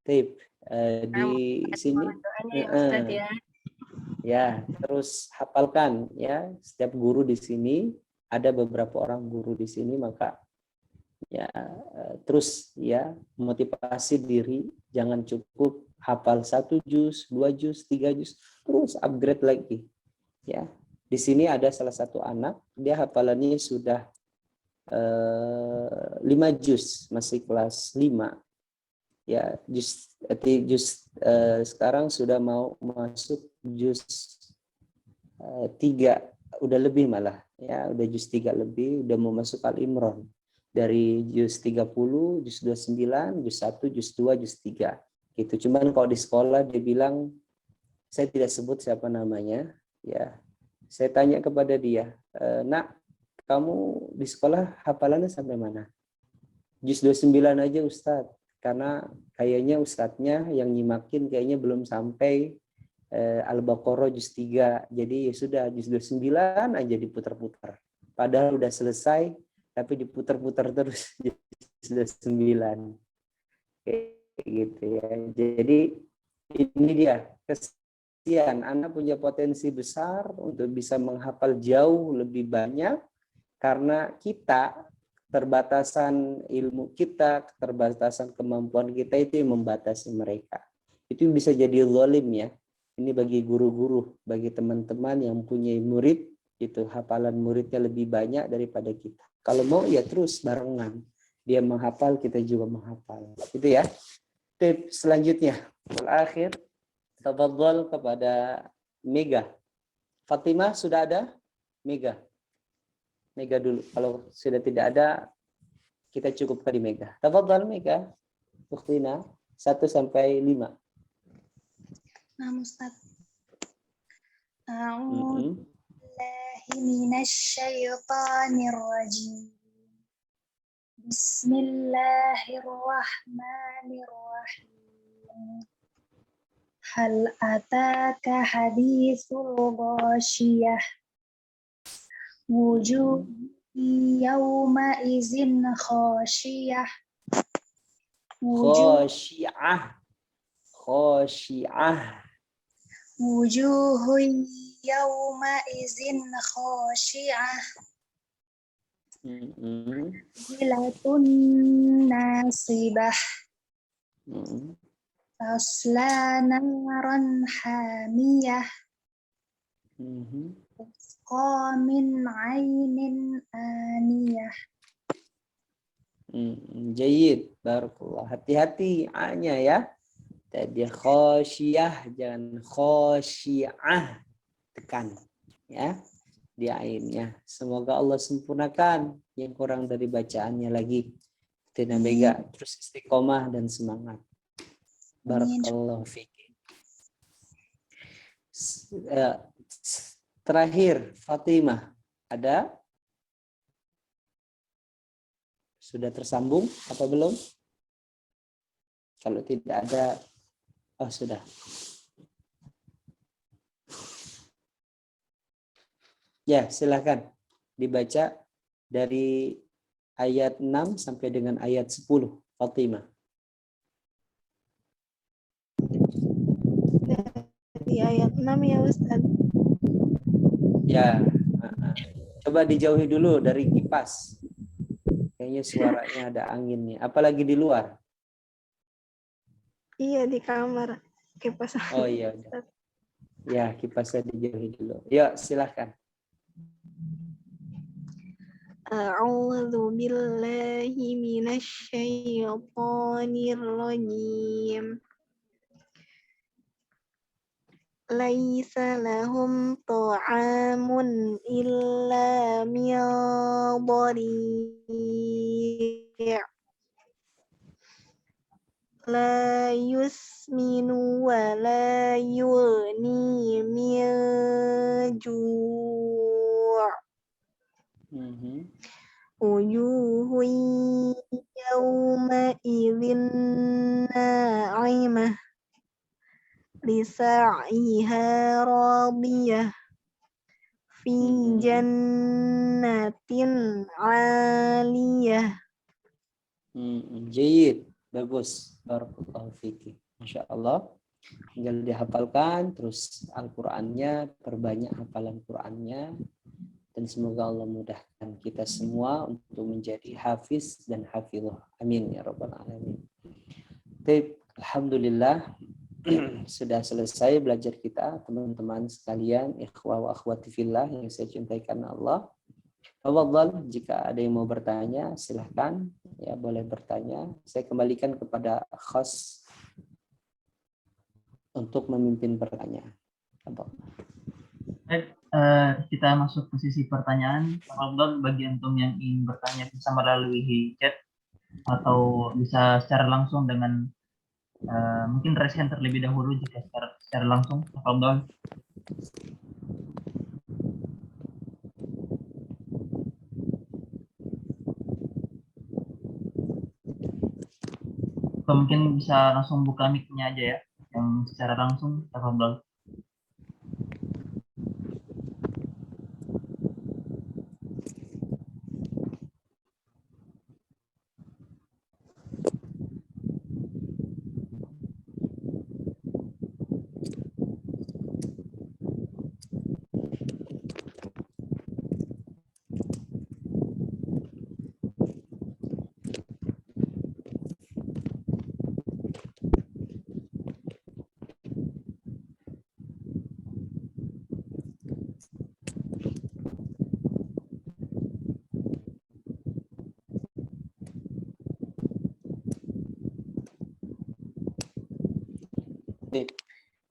Tip di sini ya, terus hafalkan ya, setiap guru di sini ada beberapa orang guru di sini, maka ya terus ya motivasi diri, jangan cukup hafal 1 juz, 2 juz, 3 juz, terus upgrade lagi ya. Di sini ada salah satu anak, dia hafalannya sudah 5 juz, masih kelas 5 ya, juz sekarang sudah mau masuk juz 3, udah lebih malah ya, udah juz 3 lebih, udah mau masuk Al-Imran. Dari juz 30, juz 29, juz 1, juz 2, juz 3 gitu. Cuman kalau di sekolah dia bilang, saya tidak sebut siapa namanya ya. Saya tanya kepada dia, "Nak, kamu di sekolah hafalannya sampai mana?" Juz 29 aja Ustadz, karena kayaknya ustadznya yang nyimakin kayaknya belum sampai Al-Baqarah juz 3. Jadi ya sudah, juz 29 aja diputar-putar. Padahal udah selesai, tapi diputar-putar terus juz 29. Kayak gitu ya. Jadi ini dia, kesian anak punya potensi besar untuk bisa menghafal jauh lebih banyak, karena kita keterbatasan ilmu kita, keterbatasan kemampuan kita itu yang membatasi mereka. Itu bisa jadi zalim ya. Ini bagi guru-guru, bagi teman-teman yang punya murid, itu hafalan muridnya lebih banyak daripada kita. Kalau mau ya terus barengan. Dia menghafal, kita juga menghafal. Itu ya. Tip selanjutnya. Terakhir, tafadhol kepada Mega. Fatimah sudah ada? Mega. Mega dulu. Kalau sudah tidak ada, kita cukupkan di Mega. Tafadhal Mega. Ukhtina 1 sampai 5. Nah, Ustaz. Mm-mm. A'udzubillahi minasyaitonirrajim. Bismillahirrahmanirrahim. Hal ataka haditsul ghasyiyah. Wujuh yawma izin khashiyah. Khasyi'ah. Khasyi'ah. Wujuh yawma izin khashiyah. Mm-mm. Zilatun nasibah. Mm-mm. Tasla naran hamiyah. Mhm. Tusqa min ainin aniyah. Jayid, barakallah. Hati-hati A-nya ya. Tadi khasyiyah, jangan khasyi'ah. Tekan ya di ainnya. Semoga Allah sempurnakan yang kurang dari bacaannya lagi. Tina Mega, terus istiqomah dan semangat. Barakallahu fiik. Terakhir Fatimah, ada? Sudah tersambung apa belum? Kalau tidak ada, oh sudah. Ya, silakan dibaca dari ayat 6 sampai dengan ayat 10, Fatimah. Di ayat 6 ya Ustaz. Ya, coba dijauhi dulu dari kipas. Kayaknya suaranya ada anginnya. Apalagi di luar. Iya di kamar. Kipas. Oh iya. Ya, kipasnya dijauhi dulu. Yuk, silakan. A'udzu billahi minasyaitonir rajim. Laisa lahum ta'amun illa min dhari' la yusminu wa la yughni min ju'. Wujuhun yawma idzin na'imah lisa'yiha radiyah fi jannatin 'aliyah. Jayid, bagus. Barakallahu fiiki. Masya Allah. Tinggal dihafalkan, terus Al-Qur'annya, perbanyak hafalan Qur'annya, dan semoga Allah mudahkan kita semua untuk menjadi hafiz dan hafizah. Amin ya rabbal alamin. Baik, alhamdulillah sudah selesai belajar kita, teman-teman sekalian, ikhwah wa akhwati fillah yang saya cintai karena Allah. Tafadhal, jika ada yang mau bertanya silahkan ya, boleh bertanya. Saya kembalikan kepada khas untuk memimpin pertanyaan. Kita masuk ke sisi pertanyaan. Tafadhal bagi antum yang ingin bertanya bisa melalui chat atau bisa secara langsung dengan mungkin raise hand terlebih dahulu jika secara langsung. Tafadhal. Atau mungkin bisa langsung buka mic-nya aja ya, yang secara langsung. Tafadhal.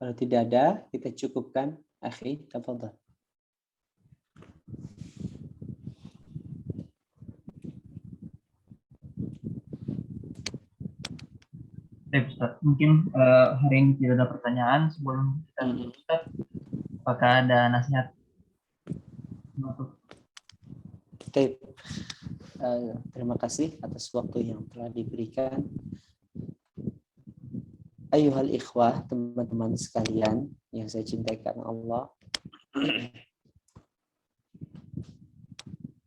Kalau tidak ada, kita cukupkan. Akhi, tafadhal. Baik, Ustaz. Mungkin hari ini tidak ada pertanyaan. Sebelum kita tutup, Ustaz, apakah ada nasihat untuk Baik. Terima kasih atas waktu yang telah diberikan. Ayuhal ikhwah, teman-teman sekalian yang saya cintai karena Allah.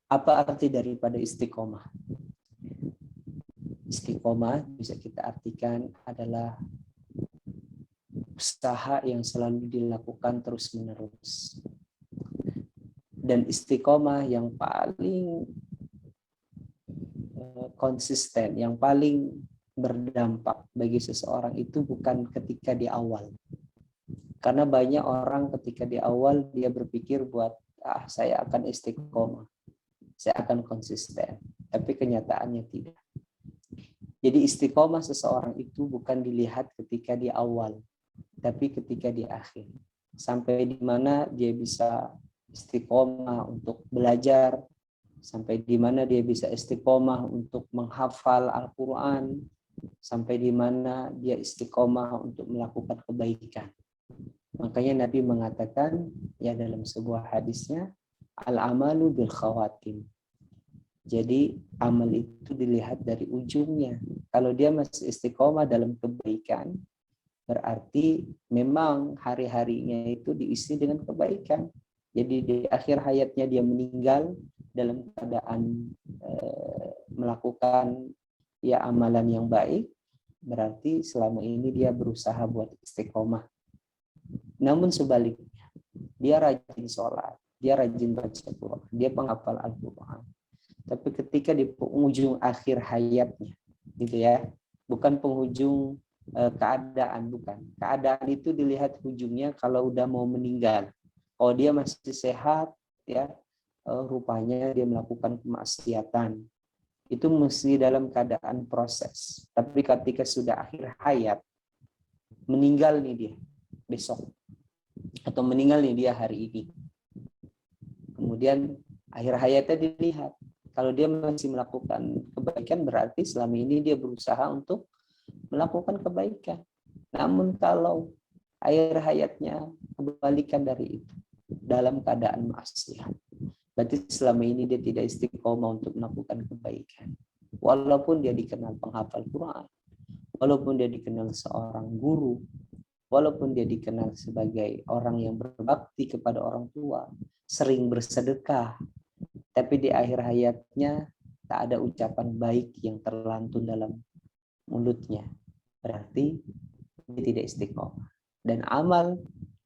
Apa arti daripada istiqomah? Istiqomah bisa kita artikan adalah usaha yang selalu dilakukan terus-menerus. Dan istiqomah yang paling konsisten, yang paling berdampak bagi seseorang itu bukan ketika di awal. Karena banyak orang ketika di awal dia berpikir buat saya akan istiqomah, saya akan konsisten, tapi kenyataannya tidak. Jadi istiqomah seseorang itu bukan dilihat ketika di awal, tapi ketika di akhir. Sampai di mana dia bisa istiqomah untuk belajar, sampai di mana dia bisa istiqomah untuk menghafal Al-Quran, sampai di mana dia istiqomah untuk melakukan kebaikan. Makanya Nabi mengatakan ya dalam sebuah hadisnya, al-amalu bil khawatim. Jadi amal itu dilihat dari ujungnya. Kalau dia masih istiqomah dalam kebaikan, berarti memang hari-harinya itu diisi dengan kebaikan. Jadi di akhir hayatnya dia meninggal dalam keadaan melakukan ya amalan yang baik, berarti selama ini dia berusaha buat istiqomah. Namun sebaliknya, dia rajin sholat, dia rajin baca Quran, dia penghafal Al-Quran. Tapi ketika di penghujung akhir hayatnya, gitu ya, bukan penghujung keadaan, bukan. Keadaan itu dilihat ujungnya kalau udah mau meninggal. Kalau dia masih sehat, ya rupanya dia melakukan kemaksiatan. Itu mesti dalam keadaan proses. Tapi ketika sudah akhir hayat, meninggal nih dia besok, atau meninggal nih dia hari ini. Kemudian akhir hayatnya dilihat. Kalau dia masih melakukan kebaikan, berarti selama ini dia berusaha untuk melakukan kebaikan. Namun kalau akhir hayatnya kebalikan dari itu, dalam keadaan maksiat, berarti selama ini dia tidak istiqomah untuk melakukan kebaikan. Walaupun dia dikenal penghafal Quran, walaupun dia dikenal seorang guru, walaupun dia dikenal sebagai orang yang berbakti kepada orang tua, sering bersedekah, tapi di akhir hayatnya tak ada ucapan baik yang terlantun dalam mulutnya, berarti dia tidak istiqomah. Dan amal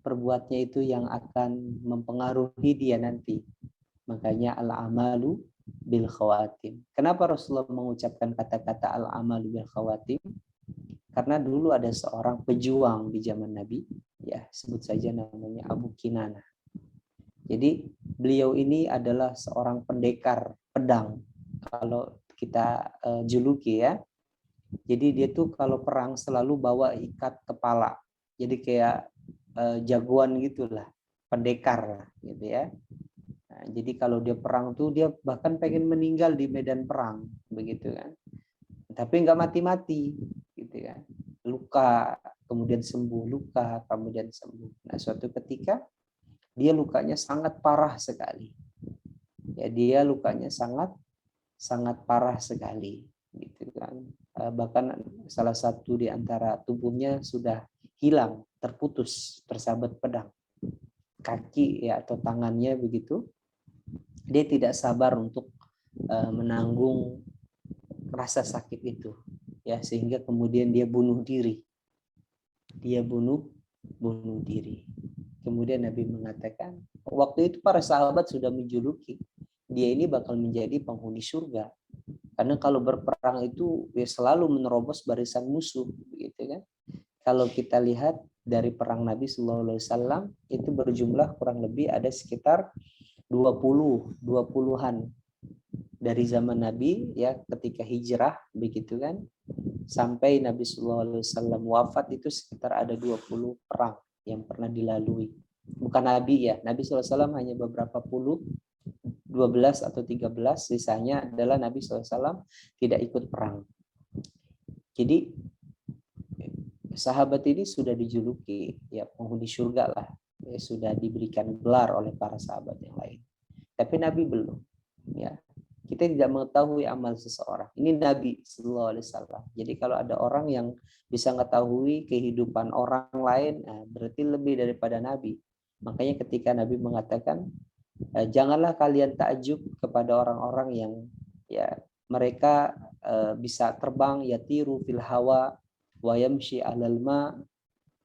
perbuatnya itu yang akan mempengaruhi dia nanti. Makanya al-amalu bil khawatim. Kenapa Rasulullah mengucapkan kata-kata al-amalu bil khawatim? Karena dulu ada seorang pejuang di zaman Nabi, ya sebut saja namanya Abu Kinanah. Jadi beliau ini adalah seorang pendekar pedang, kalau kita juluki ya. Jadi dia tuh kalau perang selalu bawa ikat kepala. Jadi kayak jagoan gitulah, pendekar lah, gitu ya. Nah, jadi kalau dia perang tuh dia bahkan pengen meninggal di medan perang, begitu kan. Tapi nggak mati-mati, gitu kan. Luka, kemudian sembuh, luka, kemudian sembuh. Nah, suatu ketika dia lukanya sangat parah sekali. Ya, dia lukanya sangat parah sekali, gitu kan. Bahkan salah satu di antara tubuhnya sudah hilang, terputus, tersabat pedang. Kaki ya atau tangannya begitu. Dia tidak sabar untuk menanggung rasa sakit itu, ya, sehingga kemudian dia bunuh diri. Dia bunuh diri. Kemudian Nabi mengatakan, waktu itu para sahabat sudah menjuluki dia ini bakal menjadi penghuni surga. Karena kalau berperang itu ya selalu menerobos barisan musuh, begitu kan. Kalau kita lihat dari perang Nabi SAW itu berjumlah kurang lebih ada sekitar 20-an dari zaman Nabi ya ketika hijrah, begitu kan, sampai Nabi SAW wafat itu sekitar ada 20 perang yang pernah dilalui. Bukan Nabi ya, Nabi SAW hanya beberapa puluh, 12 atau 13, sisanya adalah Nabi SAW tidak ikut perang. Jadi sahabat ini sudah dijuluki ya penghuni surga lah, ya, sudah diberikan gelar oleh para sahabat yang lain. Tapi Nabi belum. Ya, kita tidak mengetahui amal seseorang. Ini Nabi Sallallahu Alaihi Wasallam. Jadi kalau ada orang yang bisa mengetahui kehidupan orang lain, nah, berarti lebih daripada Nabi. Makanya ketika Nabi mengatakan, janganlah kalian takjub kepada orang-orang yang ya mereka bisa terbang yatiru fil hawa wa yamshi 'alal ma,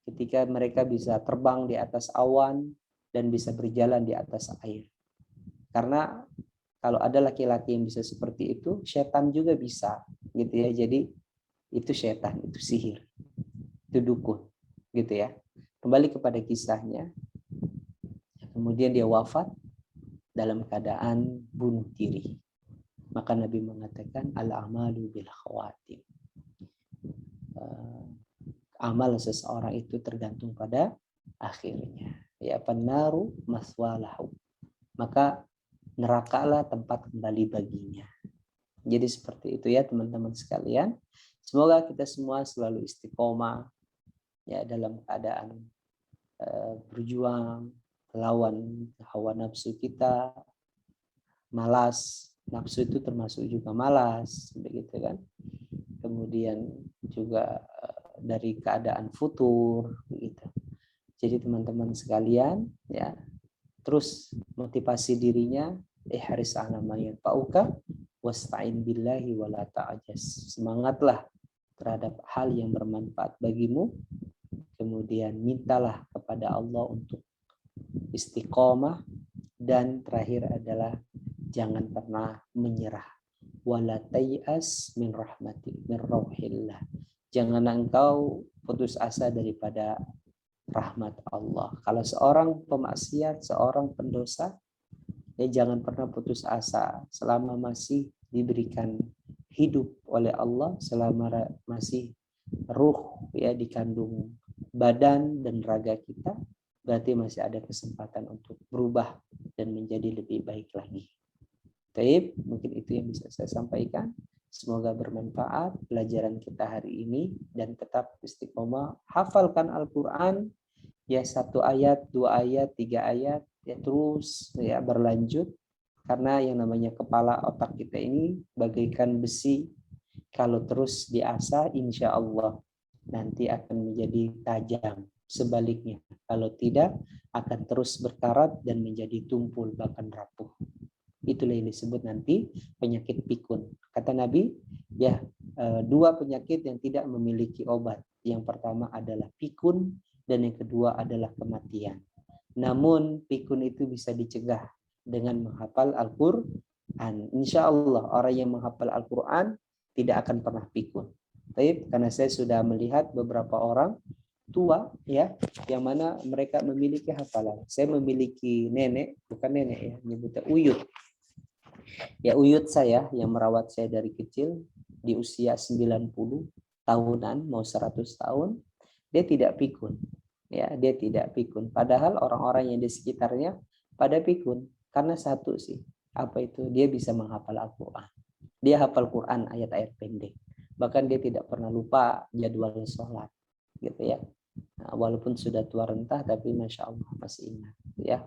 ketika mereka bisa terbang di atas awan dan bisa berjalan di atas air. Karena kalau ada laki-laki yang bisa seperti itu, setan juga bisa, gitu ya. Jadi itu setan, itu sihir, itu dukun, gitu ya. Kembali kepada kisahnya. Kemudian dia wafat dalam keadaan bunuh diri. Maka Nabi mengatakan al-amalu bil khawatim. Amal seseorang itu tergantung pada akhirnya. Ya pannaru maswalahu. Maka nerakalah tempat kembali baginya. Jadi seperti itu ya teman-teman sekalian. Semoga kita semua selalu istiqomah ya dalam keadaan berjuang melawan hawa nafsu kita. Malas, nafsu itu termasuk juga malas, begitu kan. Kemudian juga dari keadaan futur, begitu. Jadi teman-teman sekalian ya, terus motivasi dirinya, ihris ala ma yanfa'uka wasta'in billahi wala ta'jaz. Semangatlah terhadap hal yang bermanfaat bagimu. Kemudian mintalah kepada Allah untuk istiqomah, dan terakhir adalah jangan pernah menyerah. Wala tay'as min rahmati min rauhillah. Jangan engkau putus asa daripada rahmat Allah. Kalau seorang pemaksiat, seorang pendosa, ya jangan pernah putus asa selama masih diberikan hidup oleh Allah, selama masih ruh ya dikandung badan dan raga kita, berarti masih ada kesempatan untuk berubah dan menjadi lebih baik lagi. Baik, mungkin itu yang bisa saya sampaikan. Semoga bermanfaat pelajaran kita hari ini, dan tetap istiqomah. Hafalkan Al-Quran, ya 1 ayat, 2 ayat, 3 ayat, ya terus ya berlanjut. Karena yang namanya kepala otak kita ini bagaikan besi. Kalau terus diasah, insya Allah nanti akan menjadi tajam. Sebaliknya, kalau tidak akan terus berkarat dan menjadi tumpul bahkan rapuh. Itulah yang disebut nanti penyakit pikun. Kata Nabi, ya 2 penyakit yang tidak memiliki obat. Yang pertama adalah pikun dan yang kedua adalah kematian. Namun pikun itu bisa dicegah dengan menghafal Al-Quran. Insya Allah orang yang menghafal Al-Quran tidak akan pernah pikun. Tapi karena saya sudah melihat beberapa orang tua ya yang mana mereka memiliki hafalan. Saya memiliki nenek, bukan nenek ya, nyebutnya uyut. Ya uyut saya yang merawat saya dari kecil di usia 90 tahunan mau 100 tahun, dia tidak pikun. Ya, dia tidak pikun. Padahal orang-orang yang di sekitarnya pada pikun karena satu sih. Apa itu? Dia bisa menghafal Al-Qur'an. Dia hafal Quran ayat-ayat pendek. Bahkan dia tidak pernah lupa jadwal sholat. Gitu ya. Nah, walaupun sudah tua renta tapi masya Allah masih ingat ya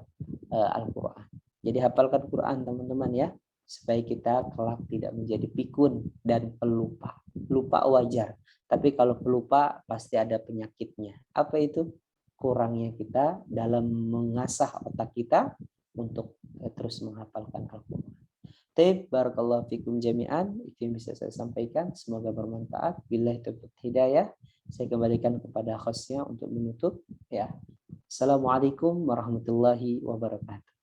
Al-Quran. Jadi hafalkan Quran teman-teman ya, supaya kita kelak tidak menjadi pikun dan pelupa. Lupa wajar, tapi kalau pelupa pasti ada penyakitnya. Apa itu? Kurangnya kita dalam mengasah otak kita untuk terus menghafalkan Al-Quran. Taib, barakallahu fikum jami'an. Itu yang bisa saya sampaikan. Semoga bermanfaat. Billahi taufiq hidayah. Saya kembalikan kepada hostnya untuk menutup. Ya. Assalamualaikum warahmatullahi wabarakatuh.